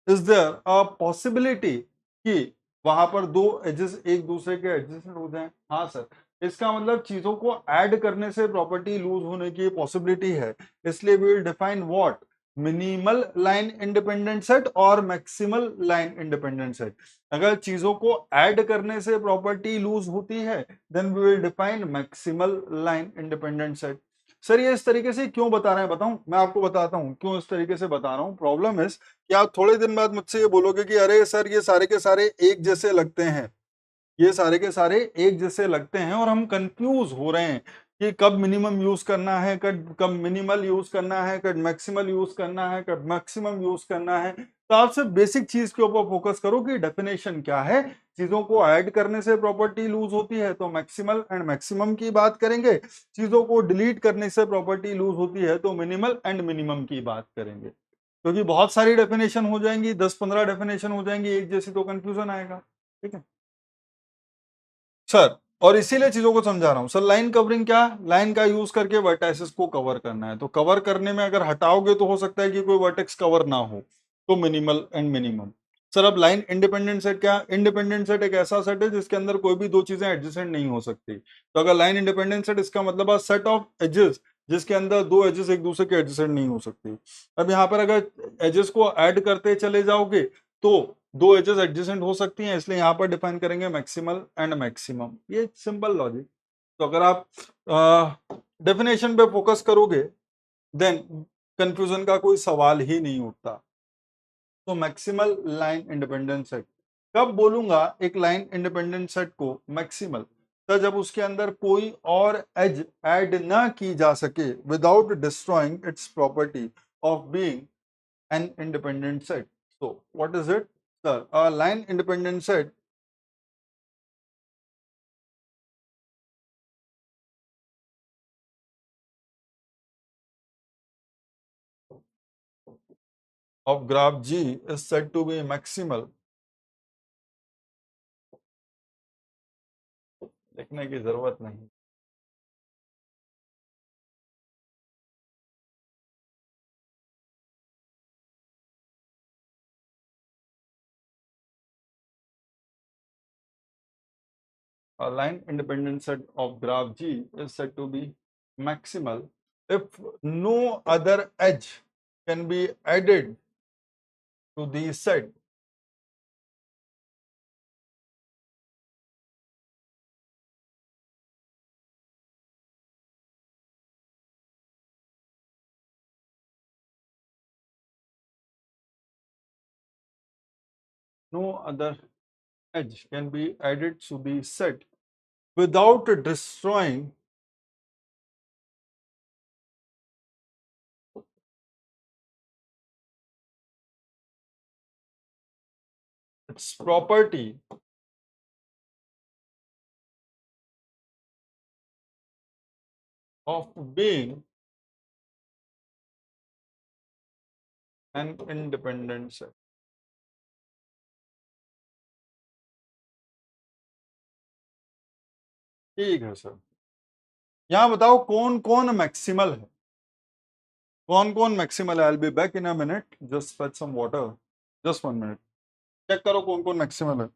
is there a possibility कि वहां पर दो एजेस एक दूसरे के एडजेसेंट हो जाएं? हाँ सर। इसका मतलब चीजों को ऐड करने से प्रॉपर्टी लूज होने की पॉसिबिलिटी है, इसलिए we will define what, minimal line independent set और मैक्सिमल लाइन इंडिपेंडेंट सेट। अगर चीजों को ऐड करने से प्रॉपर्टी लूज होती है, then we will define maximal line independent set. Sir ये इस तरीके से क्यों बता रहे हैं बताऊं? मैं आपको बताता हूं क्यों इस तरीके से बता रहा हूं। प्रॉब्लम इज कि आप थोड़े दिन बाद मुझसे ये बोलोगे कि अरे सर ये सारे के सारे एक जैसे लगते हैं, ये सारे के सारे एक जैसे लगते हैं और हम कंफ्यूज हो रहे हैं कि कब मिनिमम यूज करना है, कब कब मिनिमल यूज करना है, कब मैक्सिमल यूज करना है, कब मैक्सिमम यूज करना है। तो आप सिर्फ बेसिक चीज के ऊपर फोकस करो कि डेफिनेशन क्या है। चीजों को ऐड करने से प्रॉपर्टी लूज होती है तो मैक्सिमल एंड मैक्सिमम की बात करेंगे, चीजों को डिलीट करने से प्रॉपर्टी लूज होती है तो मिनिमल एंड मिनिमम की बात करेंगे। क्योंकि बहुत सारी डेफिनेशन हो जाएंगी, 10-15 डेफिनेशन हो जाएंगी एक जैसी, तो कंफ्यूजन आएगा। ठीक है सर, और इसीलिए चीजों को समझा रहा हूं सर। लाइन कवरिंग क्या, लाइन का यूज करके वर्टाइसेस को कवर करना है, तो कवर करने में अगर हटाओगे तो हो सकता है कि कोई वर्टेक्स कवर ना हो, तो मिनिमल एंड मिनिमम। सर अब लाइन इंडिपेंडेंट सेट क्या, इंडिपेंडेंट सेट एक ऐसा सेट है जिसके अंदर कोई भी दो चीजें एडजेसेंट नहीं हो सकती। तो अगर लाइन इंडिपेंडेंट सेट, इसका मतलब सेट ऑफ एजेस जिसके अंदर दो एजेस एक दूसरे के एडजेसेंट नहीं हो सकती। अब यहाँ पर अगर एजेस को ऐड करते चले जाओगे तो दो एजेस एडजेसेंट हो सकती हैं, इसलिए यहां पर डिफाइन करेंगे मैक्सिमल एंड मैक्सिमम। ये सिंपल लॉजिक। तो अगर आप डेफिनेशन पे फोकस करोगे देन कंफ्यूजन का कोई सवाल ही नहीं उठता। तो मैक्सिमल लाइन इंडिपेंडेंट सेट कब बोलूंगा एक लाइन इंडिपेंडेंट सेट को मैक्सिमल? तो जब उसके अंदर कोई और एज ऐड ना की जा सके without destroying it's property of being an independent set. So what is it, sir? A line independent set of graph G is said to be maximal. लिखने की जरूरत नहीं. A line independent set of graph G is said to be maximal if no other edge can be added to the set. No other edge can be added to the set without destroying its property of being an independent set. ठीक है सर. यहाँ बताओ कौन कौन मैक्सिमल है, कौन कौन मैक्सिमल है. I will be back in a minute, just fetch some water, just 1 minute. Check करो कौन कौन मैक्सिमल है.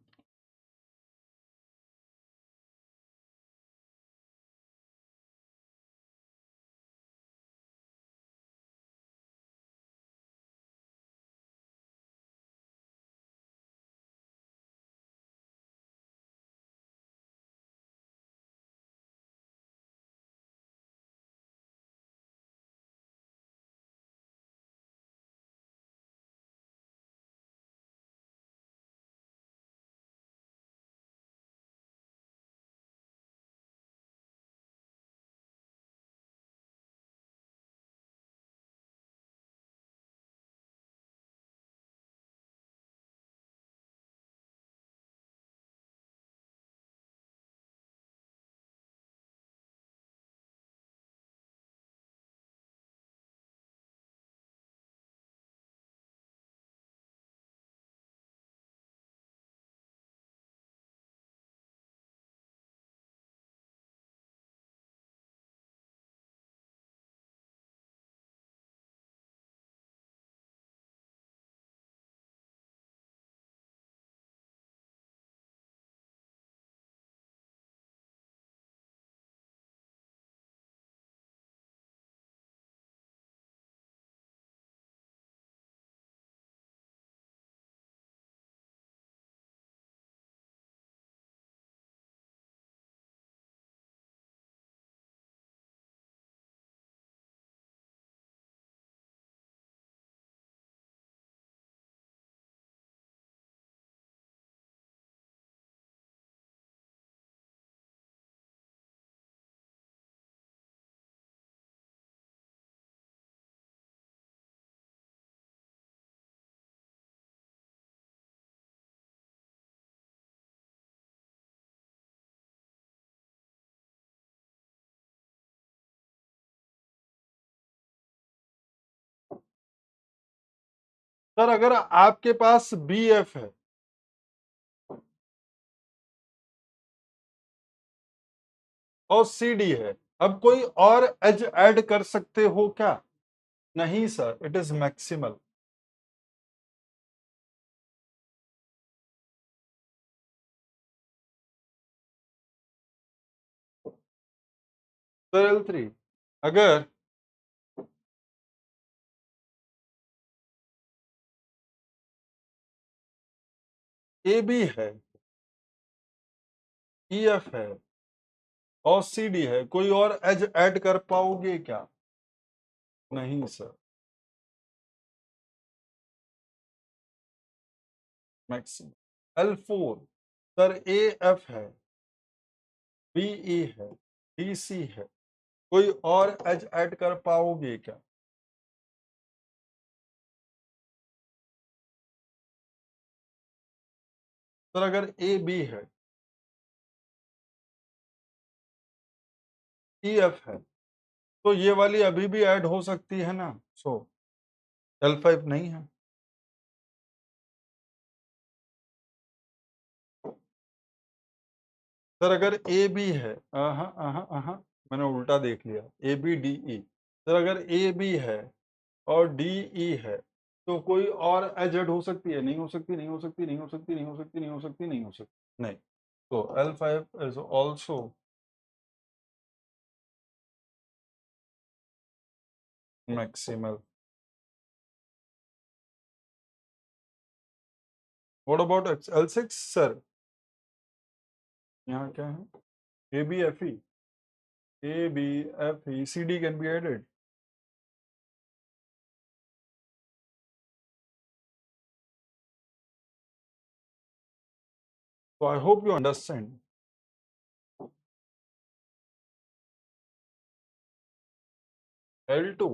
सर अगर आपके पास बी एफ है और सी डी है, अब कोई और एज ऐड कर सकते हो क्या? नहीं sir, it is maximal. Sir L3 अगर ए बी है, ई एफ है और सी डी है, कोई और एज ऐड कर पाओगे क्या? नहीं sir, maximum. L4 sir AF है, BE है, DC है, कोई और एज ऐड कर पाओगे क्या? सर अगर AB है, EF है, तो ये वाली अभी भी ऐड हो सकती है ना, सो L5 नहीं है। सर अगर AB है, मैंने उल्टा देख लिया, ABDE। सर अगर AB है और DE है, तो कोई और एज ऐड हो सकती है? नहीं हो सकती, नहीं हो सकती, नहीं हो सकती, नहीं हो सकती, नहीं हो सकती, नहीं हो सकती, नहीं। तो L5 is also maximal. What about L6 sir? यहाँ क्या है? ABFE, ABFE, CD can be added. So I hope you understand. L2,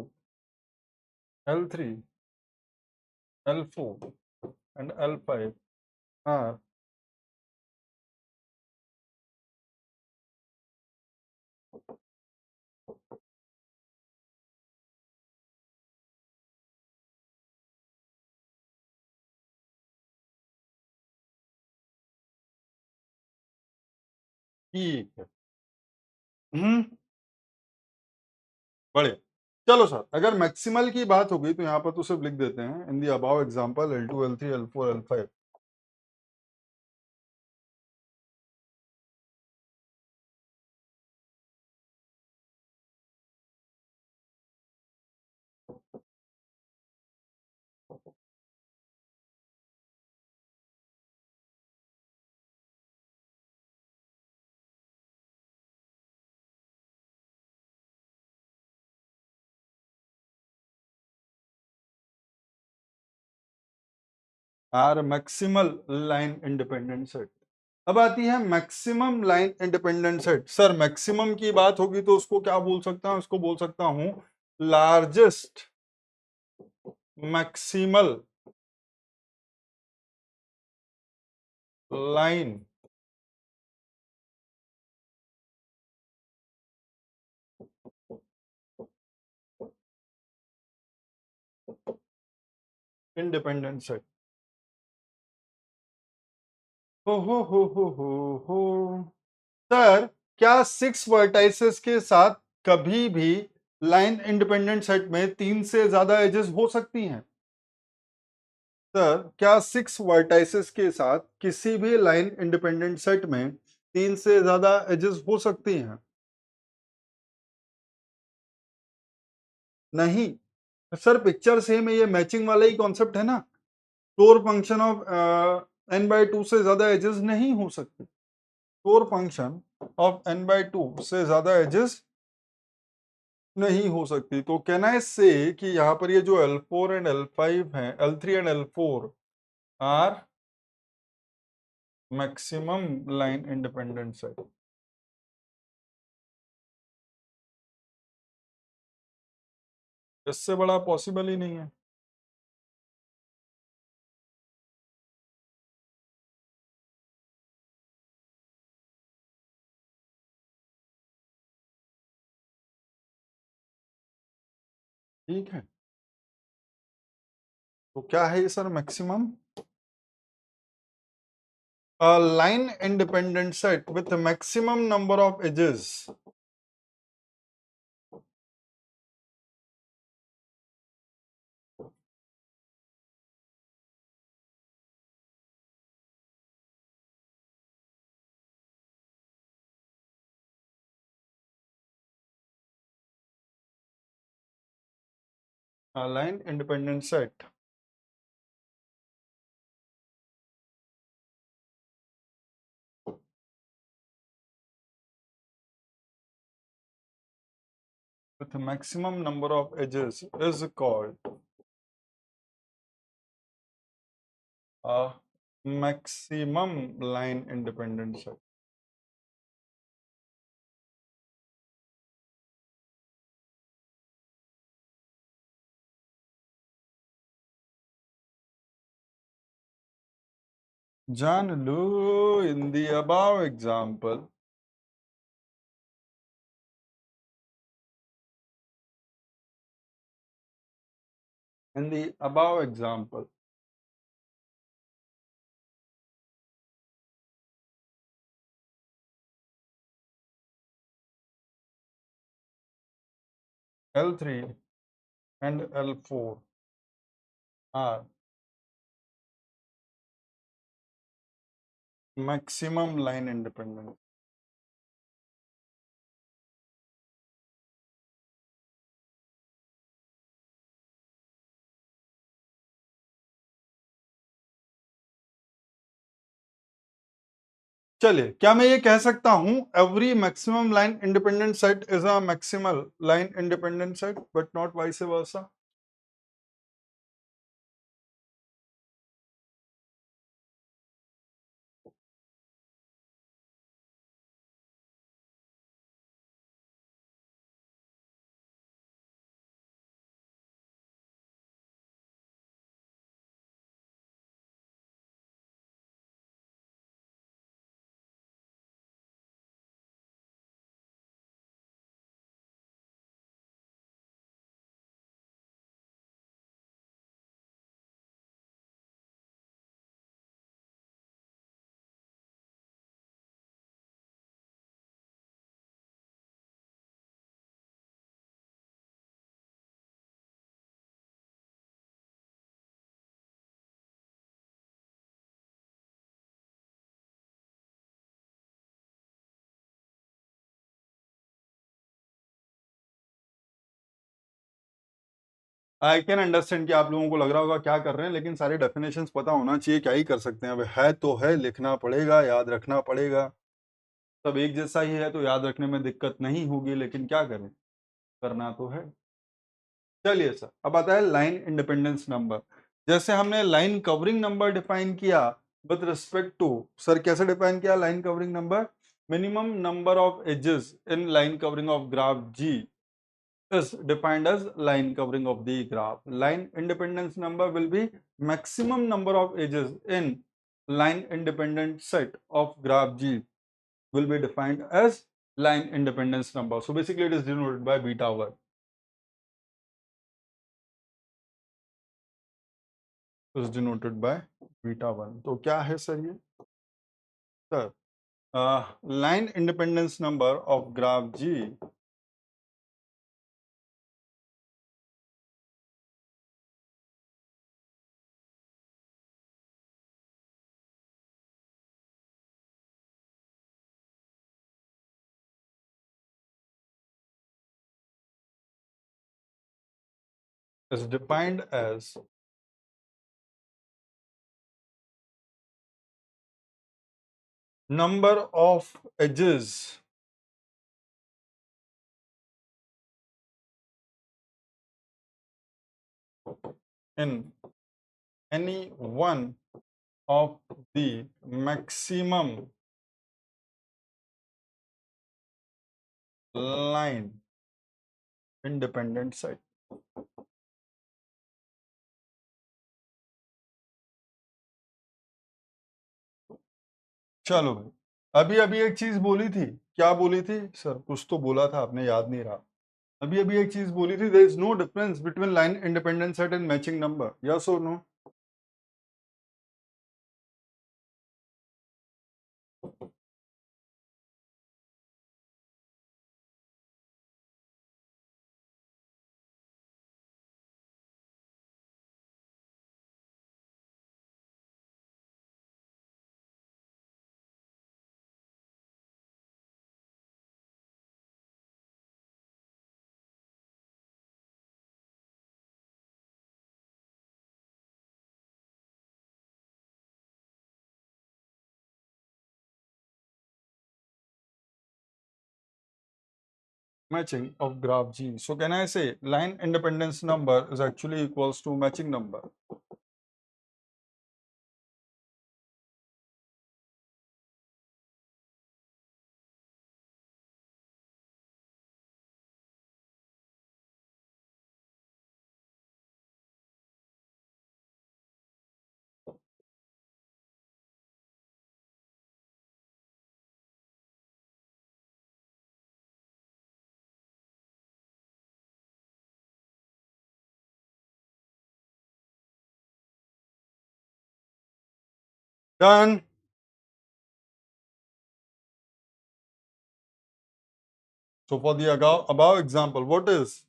L3, L4 and L5 are ठीक है। बढ़िया। चलो सर, अगर मैक्सिमल की बात होगी तो यहाँ पर तो सिर्फ लिख देते हैं in the above example L2, L3, L4, L5। Are maximal line independent set. अब आती है maximum line independent set. Sir maximum की बात होगी तो उसको क्या बोल सकता हूं? उसको बोल सकता हूं largest maximal line independent set. हो सर, क्या 6 वर्टाइसेस के साथ कभी भी लाइन इंडिपेंडेंट सेट में 3 से ज्यादा एजेस हो सकती हैं? सर क्या 6 वर्टाइसेस के साथ किसी भी लाइन इंडिपेंडेंट सेट में 3 से ज्यादा एजेस हो सकती हैं? नहीं। सर पिक्चर सेम है, ये मैचिंग वाला ही कॉन्सेप्ट है ना। टोर फंक्शन ऑफ n/2 से ज्यादा एजेस नहीं हो सकती। टोर फंक्शन ऑफ n/2 से ज्यादा एजेस नहीं हो सकती। तो कैन आई से कि यहाँ पर ये जो L4 एंड L5 हैं, L3 and L4 are maximum line independent set. इससे बड़ा पॉसिबल ही नहीं है। ठीक है, तो क्या है ये sir maximum? Line independent set with maximum number of edges line independent set with maximum number of edges is called maximum line independent set. जान लो in the above example, in the above example, L3 and L4 are maximum line independent. चलिए, क्या मैं ये कह सकता हूं every maximum line independent set is a maximal line independent set but not vice versa? I can understand कि आप लोगों को लग रहा होगा क्या कर रहे हैं, लेकिन सारे डेफिनेशंस पता होना चाहिए, क्या ही कर सकते हैं। अब है तो है, लिखना पड़ेगा, याद रखना पड़ेगा। सब एक जैसा ही है तो याद रखने में दिक्कत नहीं होगी, लेकिन क्या करें, करना तो है। चलिए सर, अब आता है लाइन इंडिपेंडेंस नंबर। जैसे हमने लाइन कवरिंग नंबर डिफाइन किया विद रिस्पेक्ट टू, सर कैसे डिफाइन किया line covering number? Minimum number of edges in line covering of graph G is defined as line covering of the graph. Line independence number will be maximum number of edges in line independent set of graph G will be defined as line independence number. So basically it is denoted by beta 1. Is denoted by beta 1. तो क्या है सर ये? Sir line independence number of graph G is defined as number of edges in any one of the maximum line independent set. चलो भाई, अभी अभी एक चीज बोली थी, क्या बोली थी सर? कुछ तो बोला था आपने, याद नहीं रहा। अभी अभी एक चीज बोली थी, there is no difference between line independent set and matching number, yes और no? Matching of graph G. So can I say line independence number is actually equals to matching number? Done. So for the above example, what is?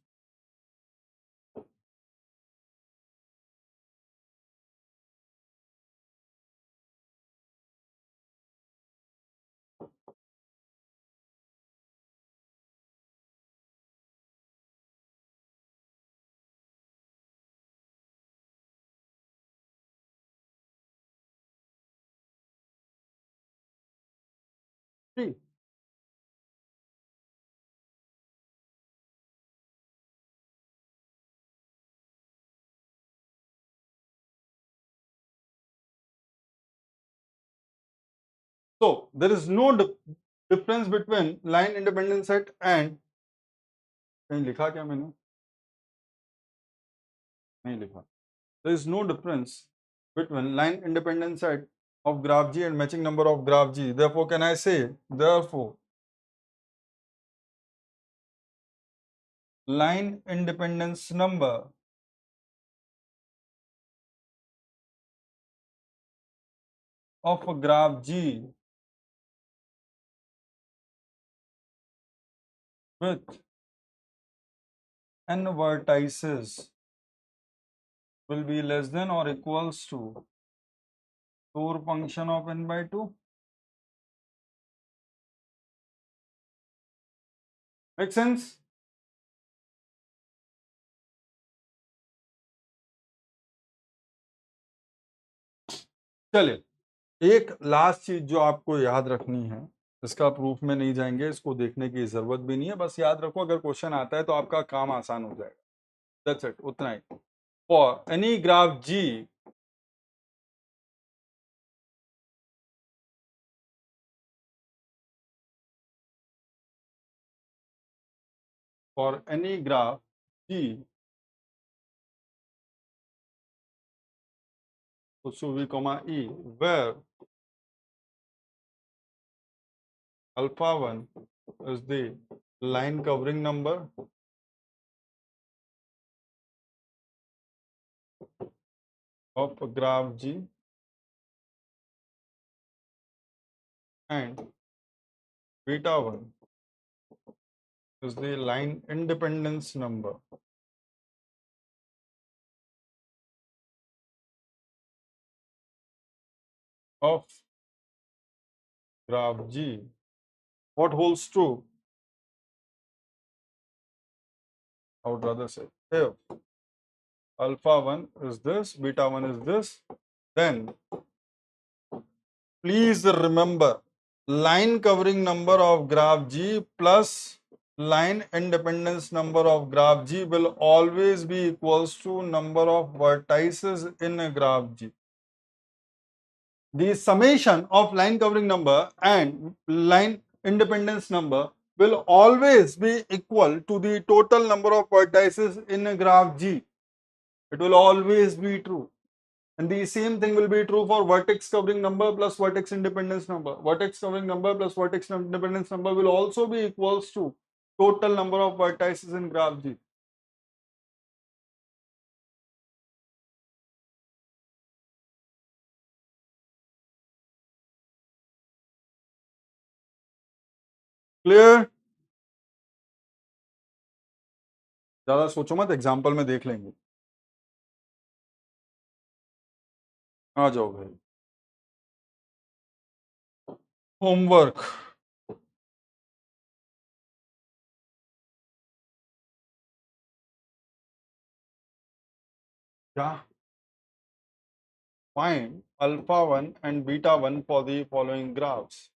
Three. So there is no difference between line independent set and, कहीं लिखा क्या मैंने? नहीं लिखा. There is no difference between line independent set of graph G and matching number of graph G. Therefore, can I say, therefore, line independence number of a graph G with n vertices will be less than or equals to Tour function of n by 2. Make sense? चलिए, एक लास्ट चीज जो आपको याद रखनी है, इसका प्रूफ में नहीं जाएंगे, इसको देखने की जरूरत भी नहीं है, बस याद रखो अगर क्वेश्चन आता है तो आपका काम आसान हो जाएगा. दैट्स इट, उतना ही. For any graph G for any graph G, so V comma E, where alpha 1 is the line covering number of a graph G and beta 1 is the line independence number of graph G. What holds true? I would rather say if alpha 1 is this, beta 1 is this, then please remember line covering number of graph G plus line independence number of graph G will always be equals to number of vertices in a graph G. The summation of line covering number and line independence number will always be equal to the total number of vertices in a graph G. It will always be true. And the same thing will be true for vertex covering number plus vertex independence number. Vertex covering number plus vertex independence number will also be equals to total number of vertices in graph G. Clear? ज्यादा सोचो मत, एग्जाम्पल में देख लेंगे. आ जाओ भाई. होमवर्क. क्या? Find alpha 1 and beta 1 for the following graphs.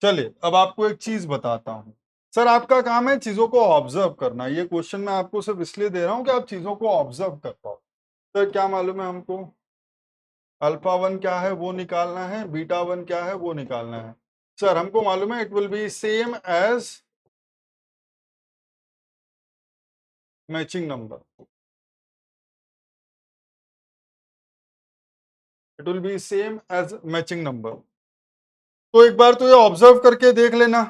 चलिए अब आपको एक चीज बताता हूं। सर आपका काम है चीजों को ऑब्जर्व करना, ये क्वेश्चन मैं आपको सिर्फ इसलिए दे रहा हूं कि आप चीजों को ऑब्जर्व कर पाओ। सर क्या मालूम है हमको? अल्फा वन क्या है वो निकालना है, बीटा वन क्या है वो निकालना है। सर हमको मालूम है it will be same as matching number, it will be same as matching number. तो एक बार तो ये ऑब्जर्व करके देख लेना।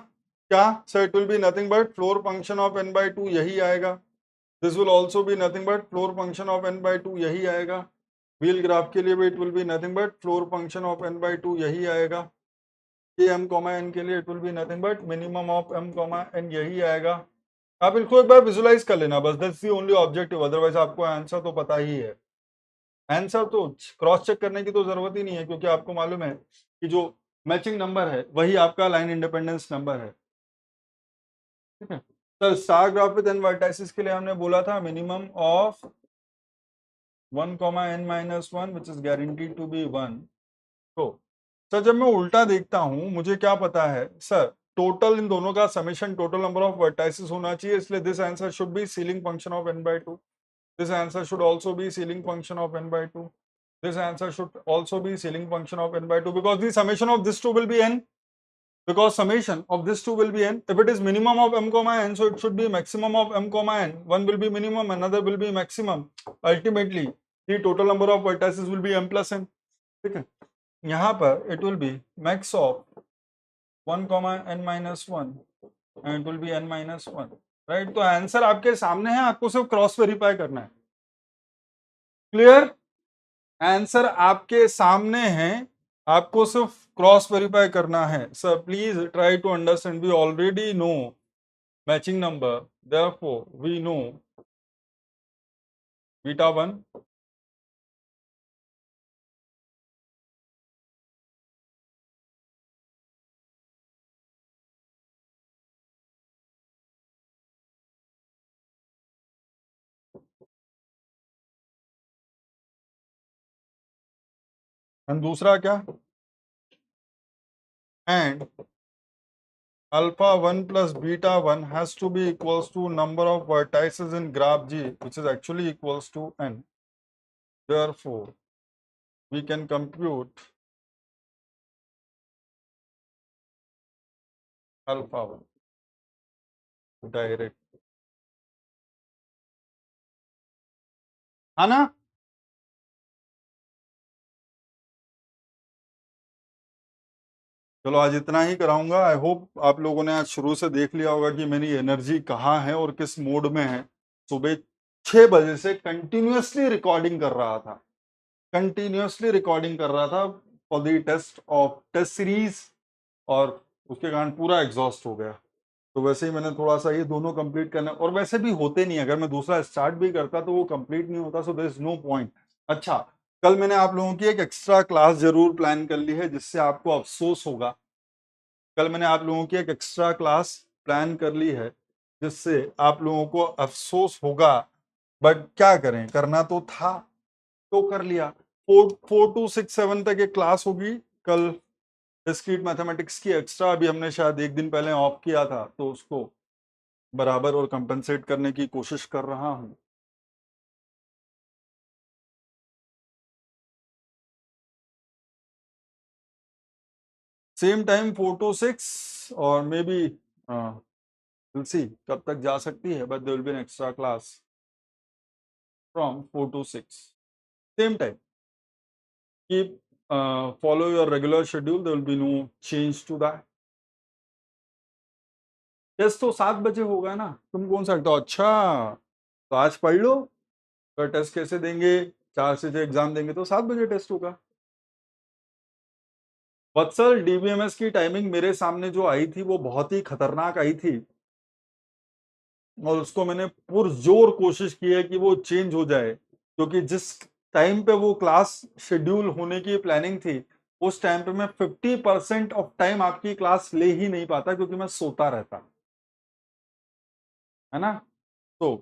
क्या sir? It will be nothing but floor function of n by 2, यही आएगा। This will also be nothing but floor function of n by 2, यही आएगा। व्हील ग्राफ के लिए भी it will be nothing but floor function of n by 2, यही आएगा। ये m कॉमा n के लिए it will be nothing but minimum of m comma n, यही आएगा। आप इनको एक बार विजुलाइज कर लेना बस, that's the only objective, otherwise आपको आंसर तो पता ही है। आंसर तो क्रॉस चेक करने की तो जरूरत ही नहीं है, क्योंकि आपको मालूम है कि जो मैचिंग नंबर है वही आपका लाइन इंडिपेंडेंस नंबर है। ठीक है sir, star graph with n vertices के लिए हमने बोला था minimum of 1 comma n minus 1 which is guaranteed to be 1। तो सर जब मैं उल्टा देखता हूं मुझे क्या पता है सर, टोटल इन दोनों का summation total number of vertices होना चाहिए, इसलिए this answer should be ceiling function of n by 2। This answer should also be ceiling function of n by 2। This answer should also be ceiling function of n by 2 because the summation of this two will be n, because summation of this two will be n. If it is minimum of m comma n, so it should be maximum of m comma n. One will be minimum, another will be maximum. Ultimately the total number of vertices will be m plus n. ठीक है, यहाँ पर it will be max of 1 comma n minus 1 and it will be n minus 1, right? तो आंसर आपके सामने है, आपको सिर्फ क्रॉस वेरीफाई करना है। क्लियर? आंसर आपके सामने है, आपको सिर्फ क्रॉस वेरीफाई करना है। Sir please try to understand, we already know matching number, therefore we know beta one and दूसरा क्या, and alpha one plus beta one has to be equals to number of vertices in graph G which is actually equals to n, therefore we can compute alpha one direct, है ना? चलो आज इतना ही कराऊंगा। आई होप आप लोगों ने आज शुरू से देख लिया होगा कि मेरी एनर्जी कहाँ है और किस मोड में है। सुबह 6 बजे से कंटिन्यूअसली रिकॉर्डिंग कर रहा था, कंटिन्यूअसली रिकॉर्डिंग कर रहा था फॉर द टेस्ट सीरीज, और उसके कारण पूरा एग्जॉस्ट हो गया। तो वैसे ही मैंने थोड़ा सा ये दोनों कंप्लीट करना, और वैसे भी होते नहीं, अगर मैं दूसरा स्टार्ट भी करता तो वो कंप्लीट नहीं होता, so there is no point. अच्छा, कल मैंने आप लोगों की एक एक्स्ट्रा क्लास जरूर प्लान कर ली है, जिससे आपको अफसोस होगा। कल मैंने आप लोगों की एक एक्स्ट्रा क्लास प्लान कर ली है, जिससे आप लोगों को अफसोस होगा, बट क्या करें, करना तो था तो कर लिया। 4 to 6 7 तक एक क्लास होगी कल, डिस्क्रीट मैथमेटिक्स की एक्स्ट्रा। अभी हमने शायद एक दिन पहले ऑफ किया था, तो उसको बराबर और कंपनसेट करने की कोशिश कर रहा हूं। सेम टाइम 4 to 6, और मे बी विल सी कब तक जा सकती है, but there will be an extra class from 4 to 6 same time. Keep follow your regular schedule, there will be no change to that. Test तो 7 बजे होगा ना, तुम कौन सा तो अच्छा, तो आज पढ़ लो। तो टेस्ट कैसे देंगे, 4 से 6 एग्जाम देंगे तो 7 बजे टेस्ट होगा। वत्सल, डीबीएमएस की टाइमिंग मेरे सामने जो आई थी वो बहुत ही खतरनाक आई थी, और उसको मैंने पुरजोर कोशिश की है कि वो चेंज हो जाए, क्योंकि जिस टाइम पे वो क्लास शेड्यूल होने की प्लानिंग थी, उस टाइम पे मैं 50% ऑफ टाइम आपकी क्लास ले ही नहीं पाता, क्योंकि मैं सोता रहता, है ना? तो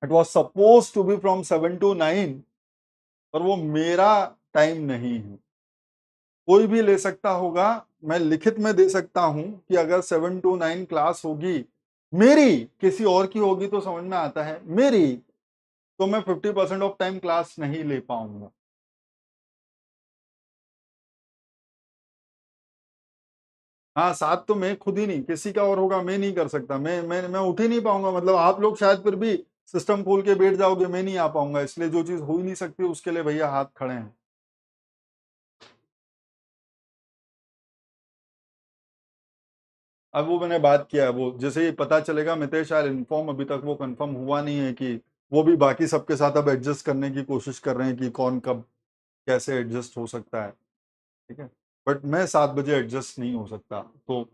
it was suppose to be from 7 to 9, पर वो मेरा टाइम नहीं है, कोई भी ले सकता होगा, मैं लिखित में दे सकता हूं कि अगर 7 to 9 क्लास होगी मेरी, किसी और की होगी तो समझ में आता है मेरी, तो मैं 50% ऑफ टाइम क्लास नहीं ले पाऊंगा। हाँ, साथ तो मैं खुद ही नहीं, किसी का और होगा, मैं नहीं कर सकता, मैं उठ ही नहीं पाऊंगा। मतलब आप लोग शायद फिर भी सिस्टम खोल के बैठ जाओगे, मैं नहीं आ पाऊंगा। इसलिए जो चीज हो ही नहीं सकती उसके लिए भैया हाथ खड़े हैं। अब वो मैंने बात किया है, वो जैसे ही पता चलेगा मितेश यार इन्फॉर्म, अभी तक वो कंफर्म हुआ नहीं है कि वो भी बाकी सबके साथ अब एडजस्ट करने की कोशिश कर रहे हैं कि कौन कब कैसे एडजस्ट हो सकता है। ठीक है, बट मैं 7 बजे एडजस्ट नहीं हो सकता। तो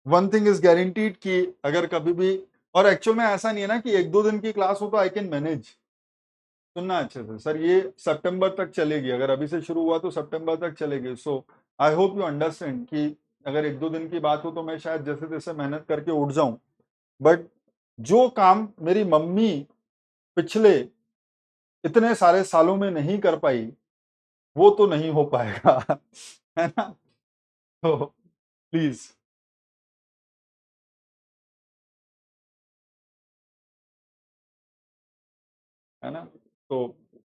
वन थिंग इज गारंटीड कि अगर कभी भी, और एक्चुअल में ऐसा नहीं है ना कि 1-2 दिन की क्लास हो तो आई कैन मैनेज। सुनना अच्छे से सर, ये सितंबर तक चलेगी, अगर अभी से शुरू हुआ तो सितंबर तक चलेगी। सो आई होप यू अंडरस्टैंड कि अगर 1-2 दिन की बात हो तो मैं शायद जैसे तैसे मेहनत करके उठ जाऊं, बट जो काम मेरी मम्मी पिछले इतने सारे सालों में नहीं कर पाई वो तो नहीं हो पाएगा है ना। तो प्लीज, है ना। तो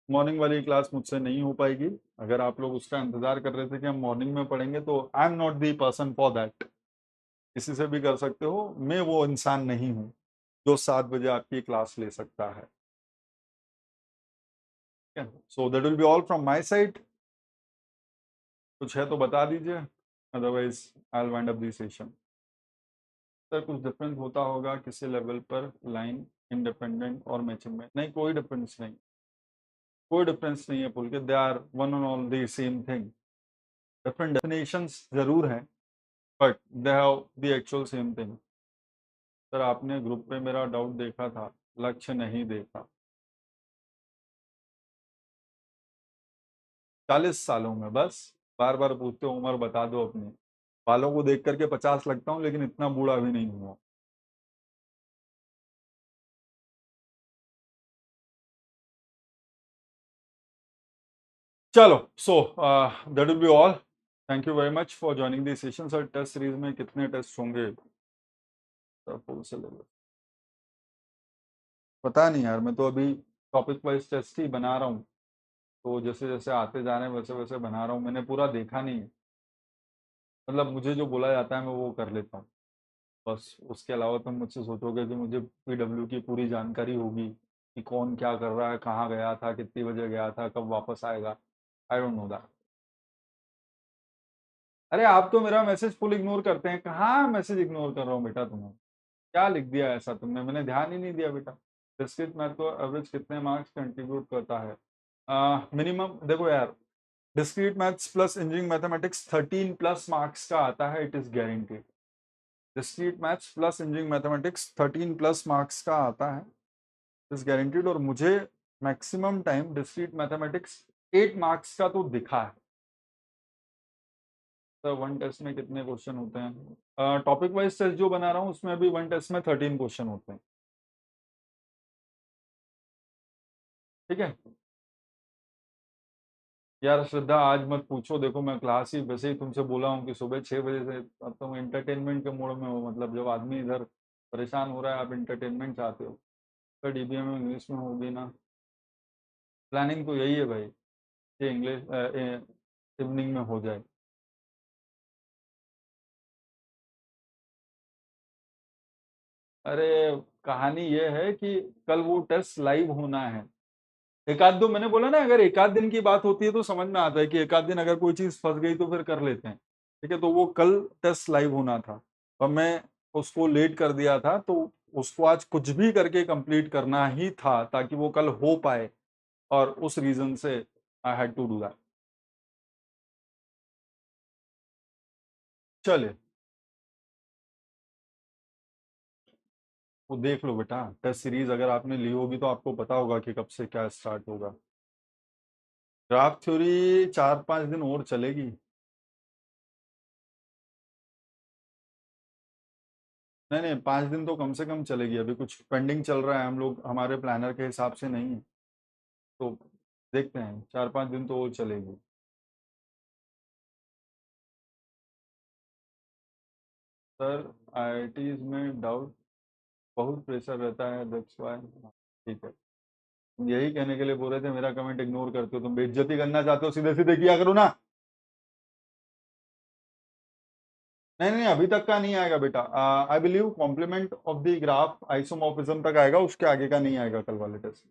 मॉर्निंग वाली क्लास मुझसे नहीं हो पाएगी। अगर आप लोग उसका इंतजार कर रहे थे कि हम मॉर्निंग में पढ़ेंगे, तो I am not the person for that. किसी से भी कर सकते हो, मैं वो इंसान नहीं हूँ जो 7 बजे आपकी क्लास ले सकता है। सो that will be all from my side. कुछ है तो बता दीजिए, otherwise I will wind up the session. Sir कुछ डिफरेंस होता होगा किसी लेवल पर लाइन इंडिपेंडेंट और मैचिंग में? नहीं, कोई डिफरेंस नहीं, कोई डिफरेंस नहीं है Pulkit, they are one and all the same thing. Different definitions जरूर हैं, but they have the actual same thing. Sir आपने ग्रुप पे मेरा डाउट देखा था, लक्ष्य नहीं देखा। 40 सालों में बस, बार बार पूछते हो उम्र बता दो अपनी। बालों को देख करके 50 लगता हूँ, लेकिन इतना बूढ़ा भी नहीं हुआ। चलो, so that will be all. Thank you very much for joining the session. Sir test series में कितने टेस्ट होंगे? फुल सिलेबस पता नहीं यार, मैं तो अभी टॉपिक वाइज टेस्ट ही बना रहा हूँ। तो जैसे जैसे आते जा रहे हैं वैसे वैसे बना रहा हूँ, मैंने पूरा देखा नहीं है। मतलब मुझे जो बोला जाता है मैं वो कर लेता हूँ, बस। उसके अलावा तुम मुझसे सोचोगे कि मुझे पीडब्ल्यू की पूरी जानकारी होगी कि कौन क्या कर रहा है, कहाँ गया था, कितनी बजे गया था, कब वापस आएगा। I don't know that. अरे आप तो मेरा मैसेज फुल इग्नोर करते हैं, कहाँ मैसेज इग्नोर कर रहा हूँ बेटा तुम्हें? क्या लिख दिया ऐसा तुमने? मैंने ध्यान ही नहीं दिया बेटा। डिस्क्रीट मैथ को एवरेज कितने मार्क्स कंट्रीब्यूट करता है? मिनिमम देखो यार, discrete maths plus engineering mathematics 13+ marks का आता है, it is guaranteed. Discrete maths plus engineering mathematics 13+ marks का आता है, इज गारंटेड। और मुझे maximum time discrete mathematics 8 marks का तो दिखा है। तो वन टेस्ट में कितने क्वेश्चन होते हैं? टॉपिक वाइज टेस्ट जो बना रहा हूँ उसमें अभी वन टेस्ट में 13 क्वेश्चन होते हैं। ठीक है यार श्रद्धा, आज मत पूछो। देखो मैं क्लास ही वैसे ही तुमसे बोला हूँ कि सुबह 6 बजे से, अब तुम एंटरटेनमेंट के मूड में हो। मतलब जब आदमी इधर परेशान हो रहा है, आप एंटरटेनमेंट चाहते हो। तो डीबीए में इंग्लिश में होगी ना। प्लानिंग तो यही है भाई कि इंग्लिश इवनिंग में हो जाए। अरे कहानी ये है कि कल वो टेस्ट लाइव होना है। एक आध दो, मैंने बोला ना, अगर एक आध दिन की बात होती है तो समझ में आता है कि एक आध दिन अगर कोई चीज फंस गई तो फिर कर लेते हैं। ठीक है, तो वो कल टेस्ट लाइव होना था और मैं उसको लेट कर दिया था, तो उसको आज कुछ भी करके कंप्लीट करना ही था ताकि वो कल हो पाए। और उस रीजन से I had to do that. चलिए, वो देख लो बेटा, टेस्ट सीरीज अगर आपने ली होगी तो आपको पता होगा कि कब से क्या स्टार्ट होगा। ग्राफ थ्योरी 4-5 दिन और चलेगी। नहीं नहीं, 5 दिन तो कम से कम चलेगी। अभी कुछ पेंडिंग चल रहा है, हम लोग हमारे प्लानर के हिसाब से नहीं है। तो देखते हैं, 4-5 दिन तो और चलेगी। सर आईआईटीज में डाउट बहुत प्रेशर रहता है, दैट्स व्हाई। ठीक है, तुम यही कहने के लिए बोल रहे थे मेरा कमेंट इग्नोर करते हो, तुम बेइज्जती करना चाहते हो, सीधे सीधे किया करो ना। नहीं नहीं, अभी तक का नहीं आएगा बेटा। I believe complement of the graph isomorphism तक आएगा, उसके आगे का नहीं आएगा कल वाले टेस्ट।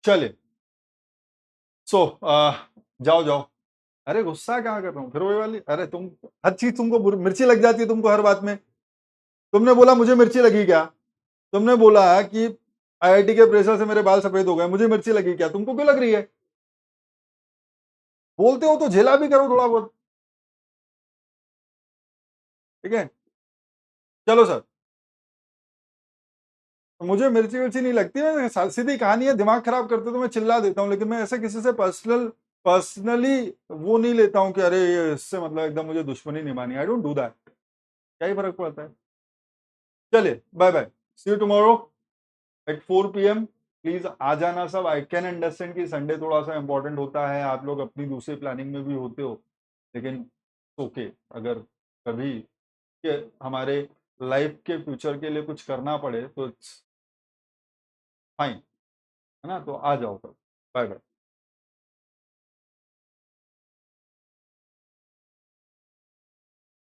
चलिए, सो जाओ जाओ। अरे गुस्सा कहाँ कर रहा हूँ, फिर वही वाली, अरे तुम हर चीज तुमको मिर्ची लग जाती है तुमको हर बात में। तुमने बोला मुझे मिर्ची लगी क्या? तुमने बोला कि आईआईटी के प्रेशर से मेरे बाल सफेद हो गए, मुझे मिर्ची लगी क्या? तुमको क्यों लग रही है? बोलते हो तो झेला भी करो थोड़ा बहुत। ठीक है, चलो सर। मुझे मिर्ची विर्ची नहीं लगती, मैं सीधी कहानी है, दिमाग खराब करते तो मैं चिल्ला देता हूँ, लेकिन मैं ऐसे किसी से पर्सनली वो नहीं लेता हूँ कि अरे ये इससे मतलब एकदम मुझे दुश्मनी निभानी। I don't do that. क्या ही फर्क पड़ता है। चलिए, bye bye, see you tomorrow at 4 PM। Please आ जाना सब। आई कैन अंडरस्टैंड कि संडे थोड़ा सा इंपॉर्टेंट होता है, आप लोग अपनी दूसरी प्लानिंग में भी होते हो, लेकिन ओके, अगर कभी के हमारे लाइफ के फ्यूचर के लिए कुछ करना पड़े तो इट्स फाइन, है ना? तो आ जाओ, बाय बाय।